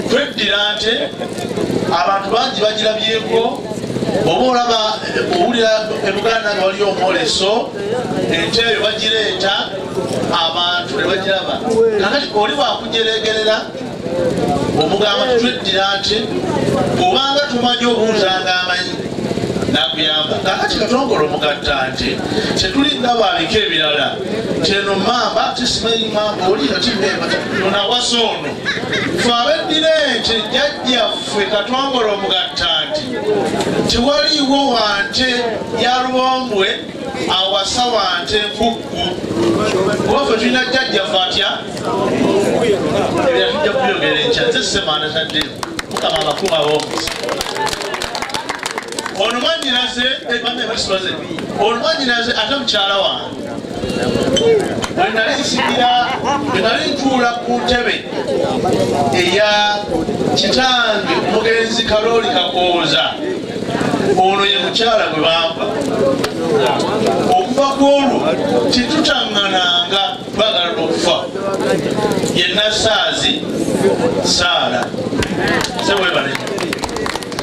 tweddira nte abantu bangi bagirabyeko oba olaba owulira ebuganda nga waliyo omwoleso ente eyo bagireeta abantu ne bagiraba kakati oli wakujeregerera omugamba tutweddira nti obanga tumanyi obuuzanga amanyi nakuyamba kakati Katongole omugatta nti tetulinda baabiko ebirala kyeno mamba tisimanyi mamba oli atiyonawasa ono fe abeddira ente jjajjaffe Katongole omugatta nti tewaliiwo wante ya Lubombwe awasa wante nkuggu kuba ffe tulina jjajjaffe atya ebya tujja kubyogera enkya nze Ssemanda taddeo mukama amakulu ab'omusa ono mwannyinaze ono mwannyinaze ate mukyala wange bwe nali nsigira bwe nali ntuula ku ntebe eya kitange omugenzi Kalooli Kakooza ono ye mukyala gwe bampa okuva ku olwo titutaŋŋananga twagala okufa yenna Saazi Saala sewebale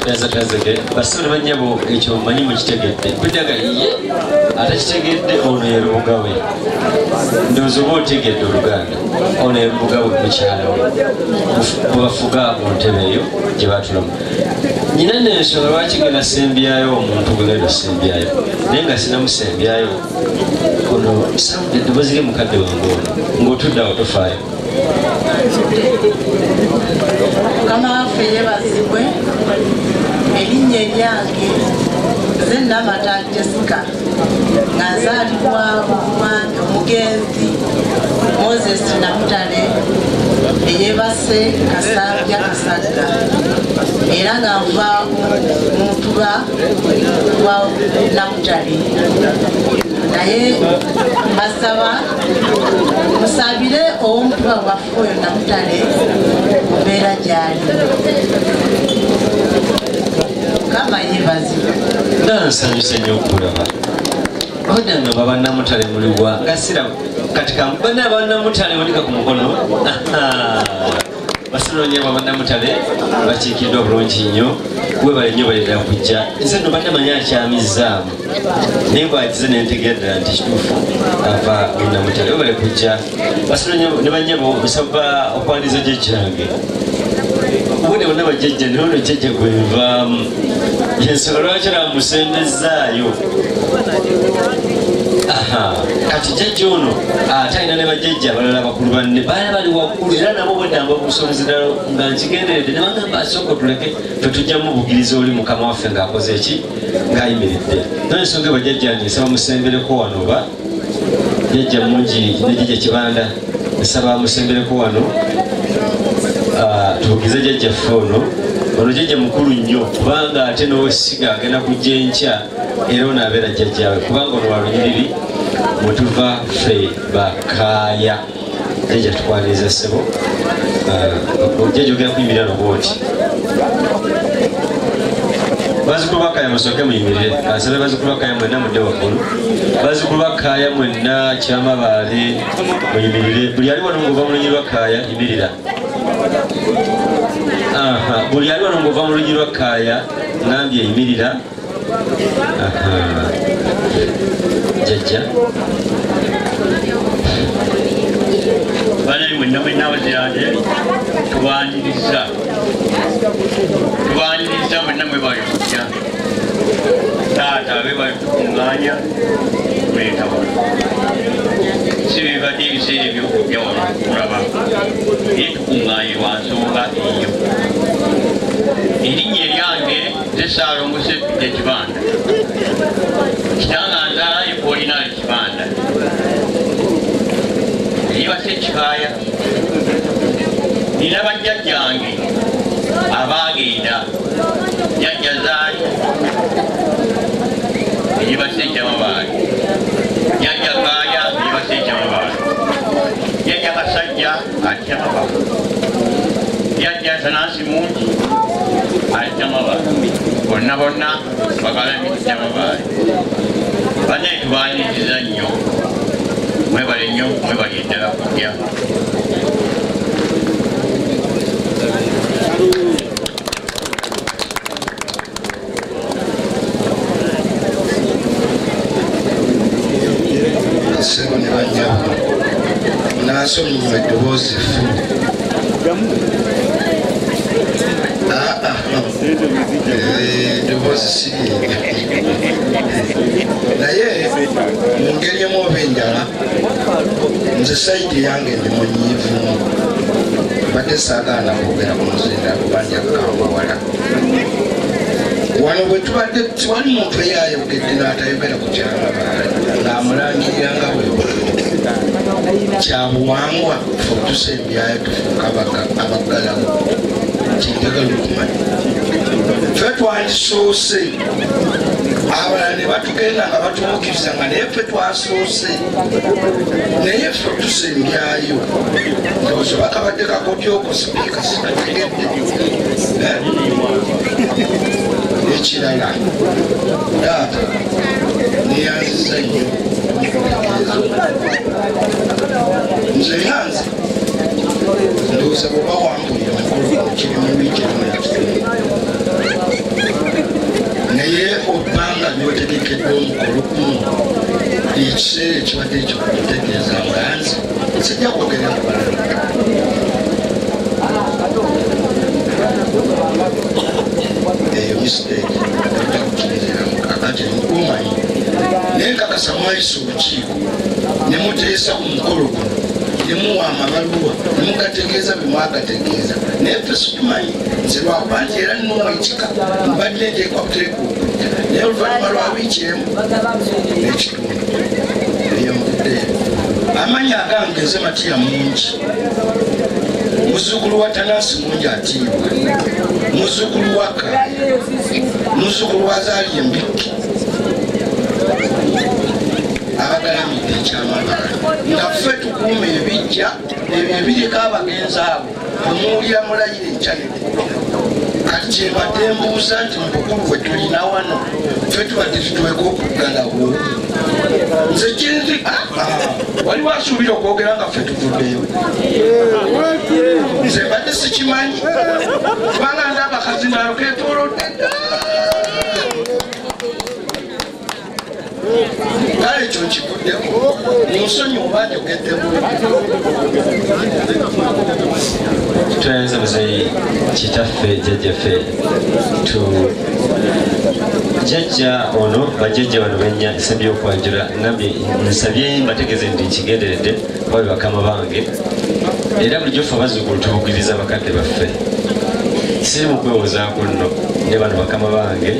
yazatazege basore banyabo ekyo manyi mukitegedde kudaga ye atakitegedde ono ye Lubugawe ndozo botegedde Oluganda ono ye Lubugawe mukyala we bafuga mu ntebe eyo gye batulamu nyina n'ensonga lwaki genda sembyayo omuntu gwe genda sembyayo naye nga sinamusembyayo ono eddoboozi ly'omukadde wange ono ng'otudde awo tofaayo Mukama waffe yeebazibwe erinnya eryange nze Namata Jessica nga nzaalibwa wange omugenzi Moses Namutale eyeebase Kasambya Kasagga era nga nva mu Ntuba wa Namutale naye mbasaba musabire owomutuba waffe oyo Namutale mbeera gyali kama yebazibwa nansanyuse nnyo okulaba odanga babannamutale muliwa gasira katika bana bannamutale wanika ku mukono basinonye babannamutale bakiikiddwa bulungi nnyo webale nnyo balera kujja nze no batamanya akyamizaamu naye bwakize nentegeddera nti kituufu ava munnamutale webale kujja basinonye ne banyabo nsaba okwaniriza jjajjange ubundi bonna bajjajja naye ono jjajja gwenvaamu yensonga lwaki amusendezaayo kati jjajja ono ate alina ne bajjajja abalala bakulu banne baali bali waggulu era nabo bwedamba obusoboziddala nga nkigenderedde ne bagamba asooka tuleke twetujjamu obugiriza oli mukama waffe ng'akoze eki ng'ayimiridde nensonga bajjajja nsaba musembereko wano oba jjajja mungi ne jjajja Kibanda nsaba musembereko wano tubugize jjajjaffe ono jjajja mukulu nnyo kubanga ate n'owessiga agenda kujja enkya era ono abeera jjajjawe kubanga ono walunyiriri mwetuva ffe Bakaaya jjajja tukwaniriza ssebo jjajja ogenda kuyimirira nobwoti bazzukulu ba Kaaya musooke muyimirire ansabe bazzukulu ba Kaaya mwenna mudde waggulu bazzukulu ba Kaaya mwenna Kyamabaale muyimirire buli ali wano ng'ova mu lunyiri lwa Kaaya yimirira buli ali wano ng'ova mu lunyiri lwa Kaaya ngambye yimirira jjajja banaye mwenna mwenna abazirande tubaniriza mwenna mwebali kujja taata abebali tukuŋŋaanya kuleeta wano si bibadde ebiseera ebyokujja wano kulaba naye tukuŋŋaanye lwa nsonga eyo erinnya eryange nze Saalongo Seppidde Kibanda kitanga nzaalayo Polinari Kibanda eyibase Kikaaya nina bajjajjange abaagenda jjajja zaali eyibase Kyamabaale jjajja Kaaya eyibase Kyamabaale jjajja Kasajja ali Kyamabaale jjajja Nsanansi Mungi ali Kyamabaale bonna bonna bagalamira Kyamabaale banaye tubaniriza nnyo mwebale nnyo mwebali eddala kujja sebo ne banyabo nasomyuwa eddoboozi effu eddoboozi siriega naye mu ngeri emu oba enjala nze saidi yange ndi munyiivumu badde saagaana kwogera ku muzinda kubanja kukawawala wano bwe tubadde tiwali muntu eyayogedde n'atayogera ku Kyamabaale ng'amulangirira nga bwe kyabuwangwa fe otusembyayo tufuuka abaggalawo kinjagala okumanya ffe twandisoose abalala ne batugenda nga batumuukiriza nga naye ffe twasoose naye ffe otusembyayo ndowooza bakabadde kakotyoko sipiika sinategedde ekirala taata neyanziza nnyo nze yanze ndowooza bweba wambulira mukulu kiri mu wiiki naye obbanga byotegekeddwa omukolo guno ekiseera ekibadde ekyo kutegeeza nga yanze sijja kwogera kubalala eyo mistake etakukiriziramu kakati nkumanyi naye nkakasa mwayisa olukiiko ne muteesa ku mukolo guno ne muwa amabaluwa ne mugategeeza bye mwagategeeza naye ffe situmanyi nze lwakuba nti era nnomu ekika mbadde nteekwa buteeka okujja naye oluvannyuma lwa wiiki emu n'ekitundu eyo nvuddeyo amannya agange nze Matiya Mungi muzzukulu wa Tanasi Mungi atiibwa muzzukulu wa Kaaya muzzukulu wa Zaali Embikki bagalamidde ekyamabaala nga ffe tukuuma ebijja ebyo ebiriko abagenzi abo emuwulira mulayire ekyanekulu kati kyebadde mbuuza nti mubukulu bwe tulina wano ffe tubadde tutuweka okuggalawo nze kinzi waliwo asuubira okwogera nga ffe tuvuddeyo nze mbadde sikimanyi kubanga ndaba akazindaalo ketolodde kale ekyo nkikuddeko munsonyi oba njogeddemu twayanza muzeyi kitaffe jjajjaffe jjajja ono bajjajja bano benya nsabye okwanjula ngambye nsabye mbategeeze nti nkigenderedde babe bakama bange era bulijjo ffe abazzukulu tubugiriza bakadde baffe siri mu kwewozaako nno ne bano bakama bange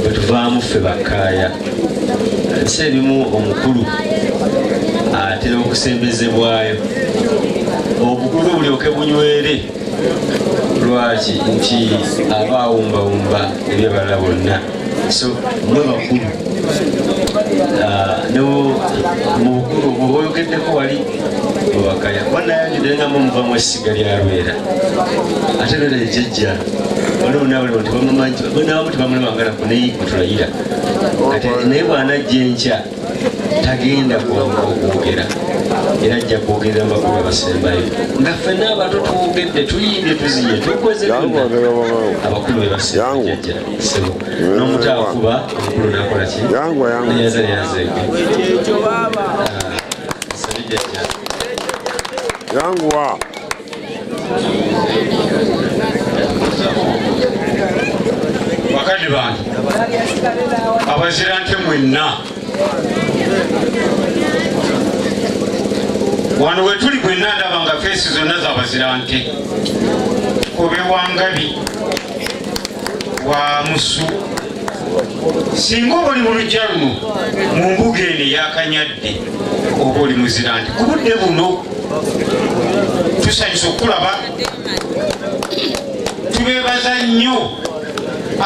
bwetuvaamu ffe bakkaaya ebiseera ebimu omukulu atera okusembezebwayo obukulu bulyoke bunywere lwaki nti aba awumbawumba ebyabalala bonna so mwe bakulu mu bukulu obwo bwoyogeddeko wali bwebakaya banayanjudde nga muvamu essiga lya Lwera ate Lwera ejjajja waliwo nabamu tebamulemangalako naye kutulayira kati naye bwanajja enkya tagenda kwogera era ajja kwogerera makulu abasembayo nga ffenna abato twogedde tuyimbye tuziye tukoze abakulu bebasejjajja sebo n'omutaakuba omukulu nakola ki nayaza yazeege sabijjajja yanguwa bakadde bange abazirante mwenna wano wetuli bwenna ndaba nga feesi zonna zabazirante obe wangabi wa musu singa oba oli mu lujja luno mu mbuga eno eyakanyadde oba oli muzirante ku budde buno tusanyusa okulaba tubeebaza nnyo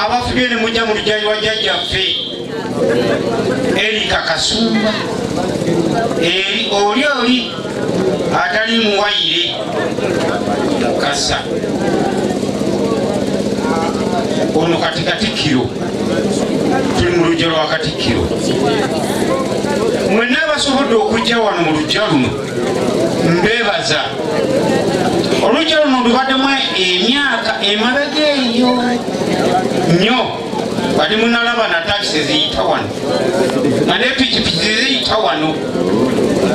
abafubye ne mujja mu lujjanyi wa jjajjaffe Erika Kasumba oli atali muwayire kasa ono kati Katikkiro tuli mu lujja lwa Katikkiro mwenna abasobodde okujja wano mu lujja luno mbeebaza olujja luno lubaddemu emyaka emabega eyo nnyo bali munalaba na takisi ziyita wano nga ne pikipiki ziyita wano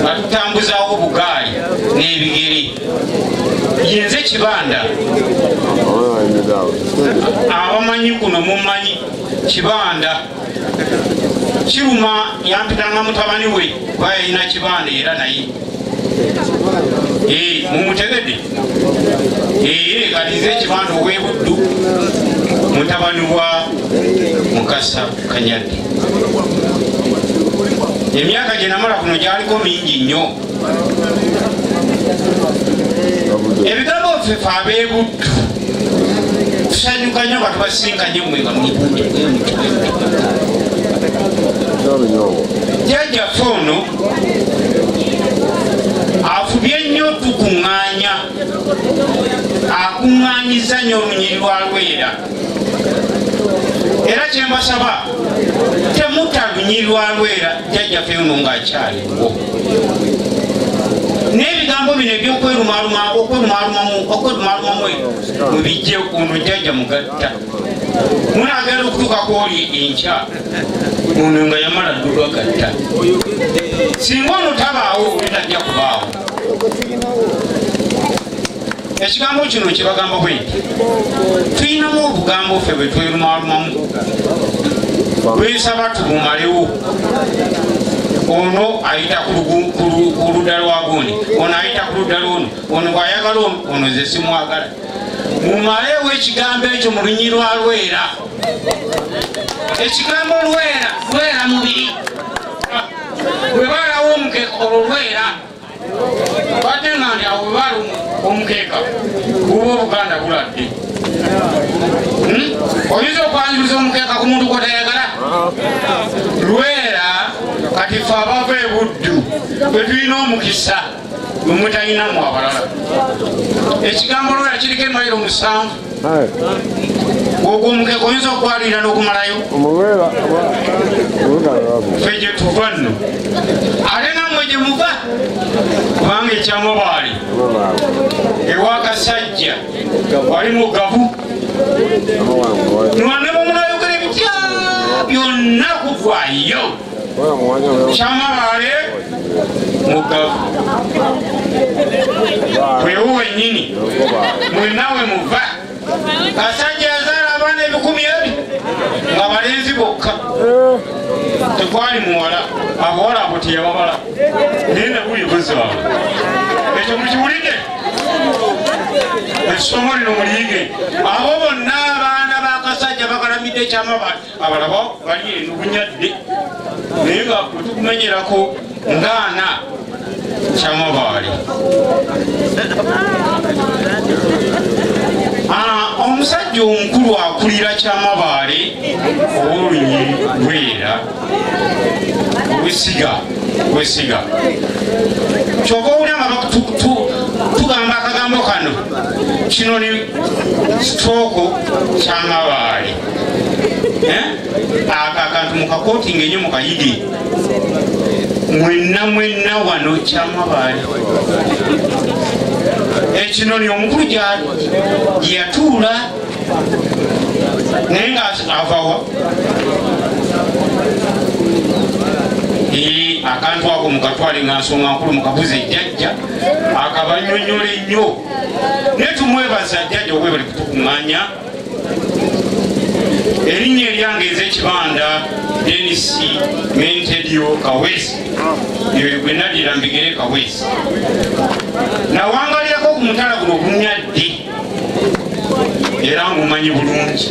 batutambuzaawo bugaali n'ebigere yenze Kibanda abamanyi kuno mumanyi Kibanda kiruma yampitanga mutabani we kuba yalina Kibanda era naye mumutegedde kati nze Kibanda ow'ebuddu mutabani wa Mukasa Kanyadde emyaka gye namala kuno gyaliko mingi nnyo ebigambo ffe fe ab'ebuddu tusanyuka nnyo nga tubasinkanye mmwe nga mwibudde jjajjaffe ono afubye nnyo tukuŋŋaanya akuŋŋaanyiza nnyo olunyiri lwa Lwera era kyembasaba temutta lunyiri lwa Lwera jjajjaffe ono ng'akyaliwo n'ebigambo bino ebyokwerumaalumamu mubijje ono jjajja mugatta munagenda okutuuka kwoli enkya ono nga yamala ddulwagatta singa ono tabaawo obutajja kubaawo ekigambo kino kyebagamba bwe nti tuyinamu obugambo ffe bwe twerumaalumamu bwesaba tubumalewo ono ayita ku ludda lwa gundi ono ayita ku ludda lwono ono bwayagala ono ze simwagala mumaleewo ekigambo ekyo mu lunyi lwa Lwera ekigambo Lwera mubiri bwe baalawo omukeeka olwo Lwera badde nga nti awo bwe baala omukeeka buba Obuganda buladde oyinza okwanjuluza omukeeka ku muntu gwotayagala Lwera kati fe abava ebuddu bwetulina omukisa mwetalinamu abalala ekigambo lwoya kiriko emayiro 7 ogwo omukeka oyinza okwalira n'okumalayo fe gye tuva nno ate nammwe gye muva kubanga ekyamabaali ewakasajja wali mugavu nwane bamunayogera ebitya byonna kuvaayo kyamabaale mugavu wewo wennyini mwenawe muva kasajja yazaala abaana 100 nga balenzi bokka tekwali muwala abawala abo teyababala naye nabuli buzaala ekyo mukiwulidde ekisomo lino muliige abo bonna abaana bakasajja bakalamidde ekyamabaali abalaba bali eno bunyadde naye nga wetukumenyerako ngaana kyamabaali omusajja omukulu akulira kyamabaale ow'olunyi lwera wesiga kyova owulya nga tugamba akagambo kano kino ni sitooko kyamabaale ako akantu mukakootinga enyo mukayige mwenna wano kyamabaale ekinoni omukulu gyeyatuula naye nga avawa akantu ako mukatwale nga nsonga nkulu mukabuza ejjajja akabanyonyola ennyo naye tumwebaza jjajja okwebali kutukuŋŋanya erinnya eryange ez'ekibanda Dennis Mentedio Kawesi eyo gwe nadira mbigere Kawesi nawangalirako ku mutala guno obunyadde era ngumanyi bulungi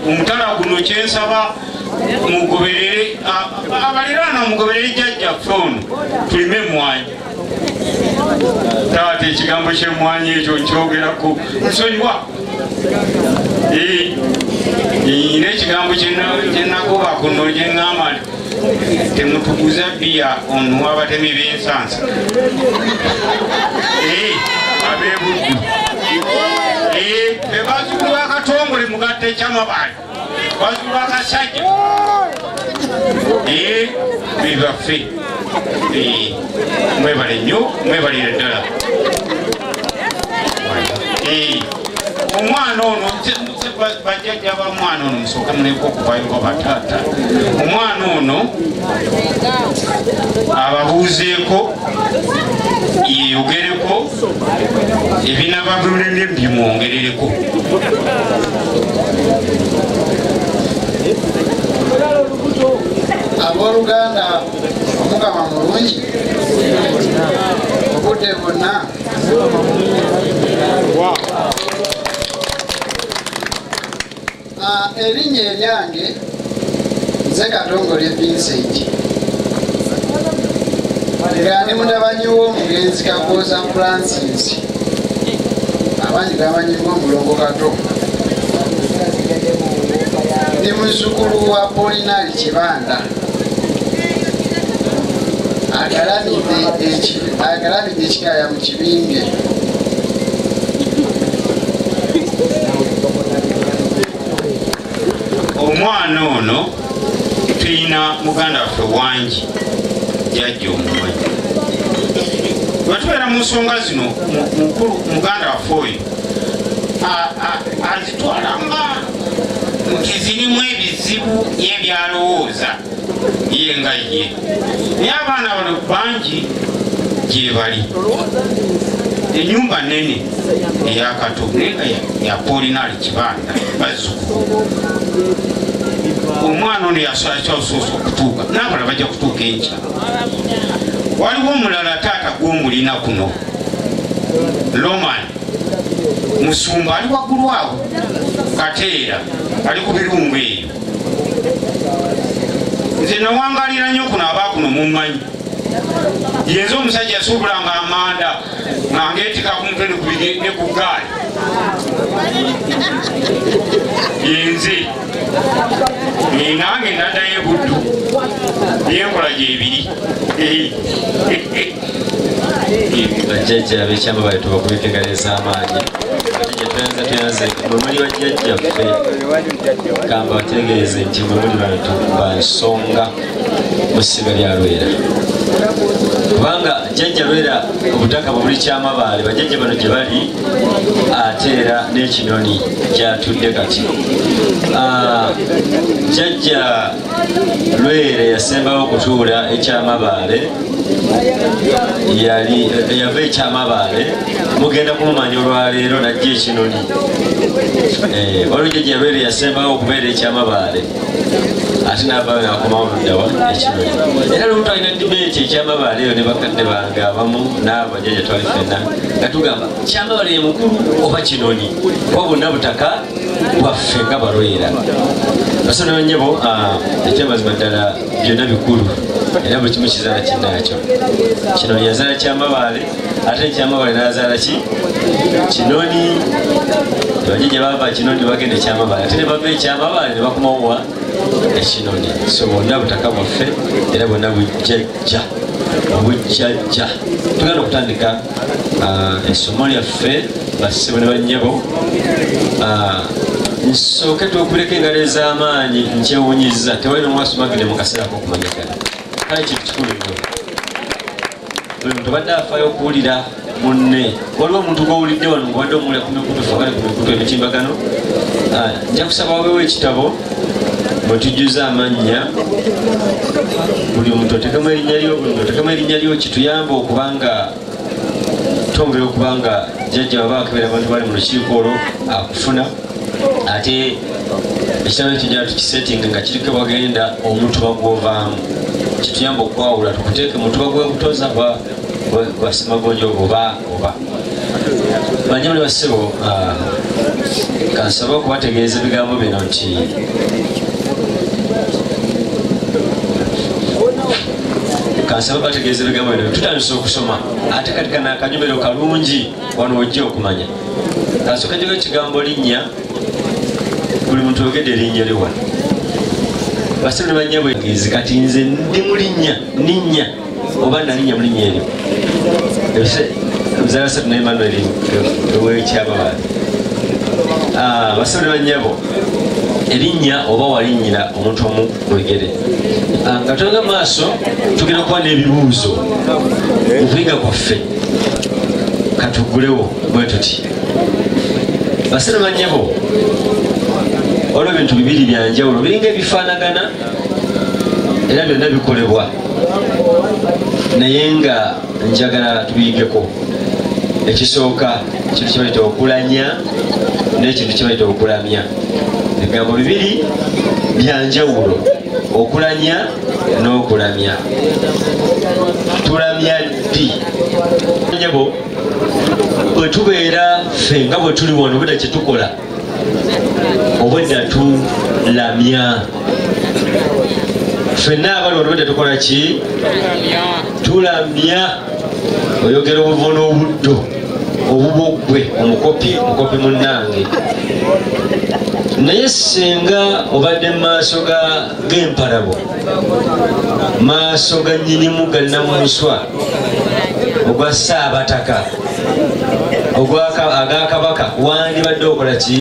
omutala guno kyensaba mugoberere abaliraana mugoberere jjajjaffe ono tulime emmwanyi taata ekigambo ky'emmwanyi ekyo nkyogerako nsonyiwa n'ekigambo kyenagoba kuno kyeŋŋamba temutuguza bbiya ono abatemi b'ensansa ab'ebuddu bebazukulu bakatongole mugatta ekyamabaali bazukulu bakasajja bebaffe mwebale nnyo mwebalire ddala omwana ono bajjajja ba mwana ono musooke muleka okuvayo bataata omwana ono ababuuzeeko yeyogereko ebinaba bululeme bimwongerereko abooluganda omukama mulungi obudde bwonna erinnya eryange nze Katongole Vincent nga ndi mutabanyi w'omugenzi Kakooza Francis abangi gabanyirwa omulongo Kato ndi muzzukulu wa Polinari Kibanda agalamidde ekikaya mu Kibinge omwana ono tulina muganda waffe wangi jjajja omumanyi bwetubeera mu nsonga zino mukulu muganda waffe oyo azitwalanga nti zirimu ebizibu yebyalowooza ye nga ye naye abaana bano bangi gye bali enyumba nene eyakato naye nga ya Polinari Kibanda bazzukulu omwana ono yakyasoosa okutuuka n'abalala bajja kutuuka enkya waliwo omulala taata gw'omulina kuno Roman musumba ali waggulu awo Kateera ali ku birungu eyo nze nawangalira nnyo kuno abaakuno mummanyi yenze omusajja yasuubulanga amanda nga ngeetika ku mutwe ne ku gaali yenze nange naddayo ebuddu byenkola gyebiri bajjajja abekyama bali tubakubika engalo ez'amaanyi tuyanze mwemuli bajjajjaffe kamba bategeeze nti mwemuli bantu bansonga mu ssiga lya Lwera kubanga jjajja Lwera obutaka bwe buli Kyamabaale bajjajja bano gye bali ate era n'Ekinoni gyatudde kati jjajja Lwera yasembawo okutuula eKyamabaale yava eKyamabaale mugenda kumumanya olwaleero najja Ekinoni waliwo jjajja Lwera yasembawo okubeera eKyamabaale ate n'avaayo n'akomawo luddawa Ekinoni era lumuntu alina dibeeti eKyamabaale eyo ne bakadde bange abamu n'abo bajjajja twali ffenna nga tugamba Kyamabaale ye mukulu oba Kinoni kuba bonna butaka bwaffe nga Balwera basona banyabo ekyamazima ddala byonna bikulu era buli kimu kizaala kinnaakyo. Kinoni yazaala Kyamabaale ate Kyamabaale n'azaala ki Kinoni. Bajjajja bava Kinoni bagenda Kyamabaale ate ne bava Kyamabaale ne bakomawo wa Ekinoni. So bonna butaka bwaffe era bwonna bujjajja obujjajja. Tugenda okutandika essomo lyaffe bassebo ne bannyabo. Nsooke tukuleka engalo ez'amaanyi nkyewunyizza tewali nomwasomagire mu kaseera k'okumanyagana kale kintu kikulu nnyo. Buli muntu badde afaayo okuwulira munne. Waliwo omuntu gw'owulidde wano ngubadde omuwulira ku mikutu fagale ku mikutu emitimbagano. Nja kusaba wabeewo ekitabo bwe tujjuza amannya buli omuntu otekemu erinnya lyo buli muntu otekemu erinnya lyo kituyamba okubanga twongere okubanga jjajja baba akebera abantu bali mu lukiiko olwo akufuna ate ekitabo ekyo jjala tukisetinga nga kiriko bagenda omutuba gw'ovaamu kituyamba okwawula tukuteeke mutuba gw'ebutoza gwa Ssemagonja oba banyama ne bassebo kansabe okubategeeza ebigambo bino nti bategeeza ebigambo bino tutandise okusoma ate kati kana akanyumero kalungi wano ojja okumanya. Kasooka njogera ekigambo linnya buli muntu ogedde erinnya lye wano bassebo ne bannya bwegezi kati nze ndi mu linnya oba nalinnya mu linnya eryo muzaala satu n'Emmanuel ow'Ekyamabaale. Bassebo ne bannyabo erinnya oba walinnyira omuntu omu mu bigere nga tulanga maaso tugenda kuba n'ebibuuzo mu kuyiga kwaffe katugulewo bwe tuti. Bassebo ne bannyabo waliwo ebintu bibiri byanjawulo biringa ebifaanagana era byonna bikolebwa naye nga njagala tubiyigeko. Ekisooka kintu kye bayita okulanya n'ekintu kye bayita okulamya. Ebigambo bibiri byanjawulo okulanya n'okulamya. Tulamya ddi njabo bwe tubeera ffe nga bwe tuli wano obudde kye tukola obwedda tulamya ffenna abali wano obudde tukola ki tulamya. Oyogera obuvo n'obuddo obubogwe omukopi munnange naye singa obadde mu maaso g'empalabo maaso ga nnyinimu ga Nnamunswa ogwa Ssaabataka aga Kabaka wandibadde okola ki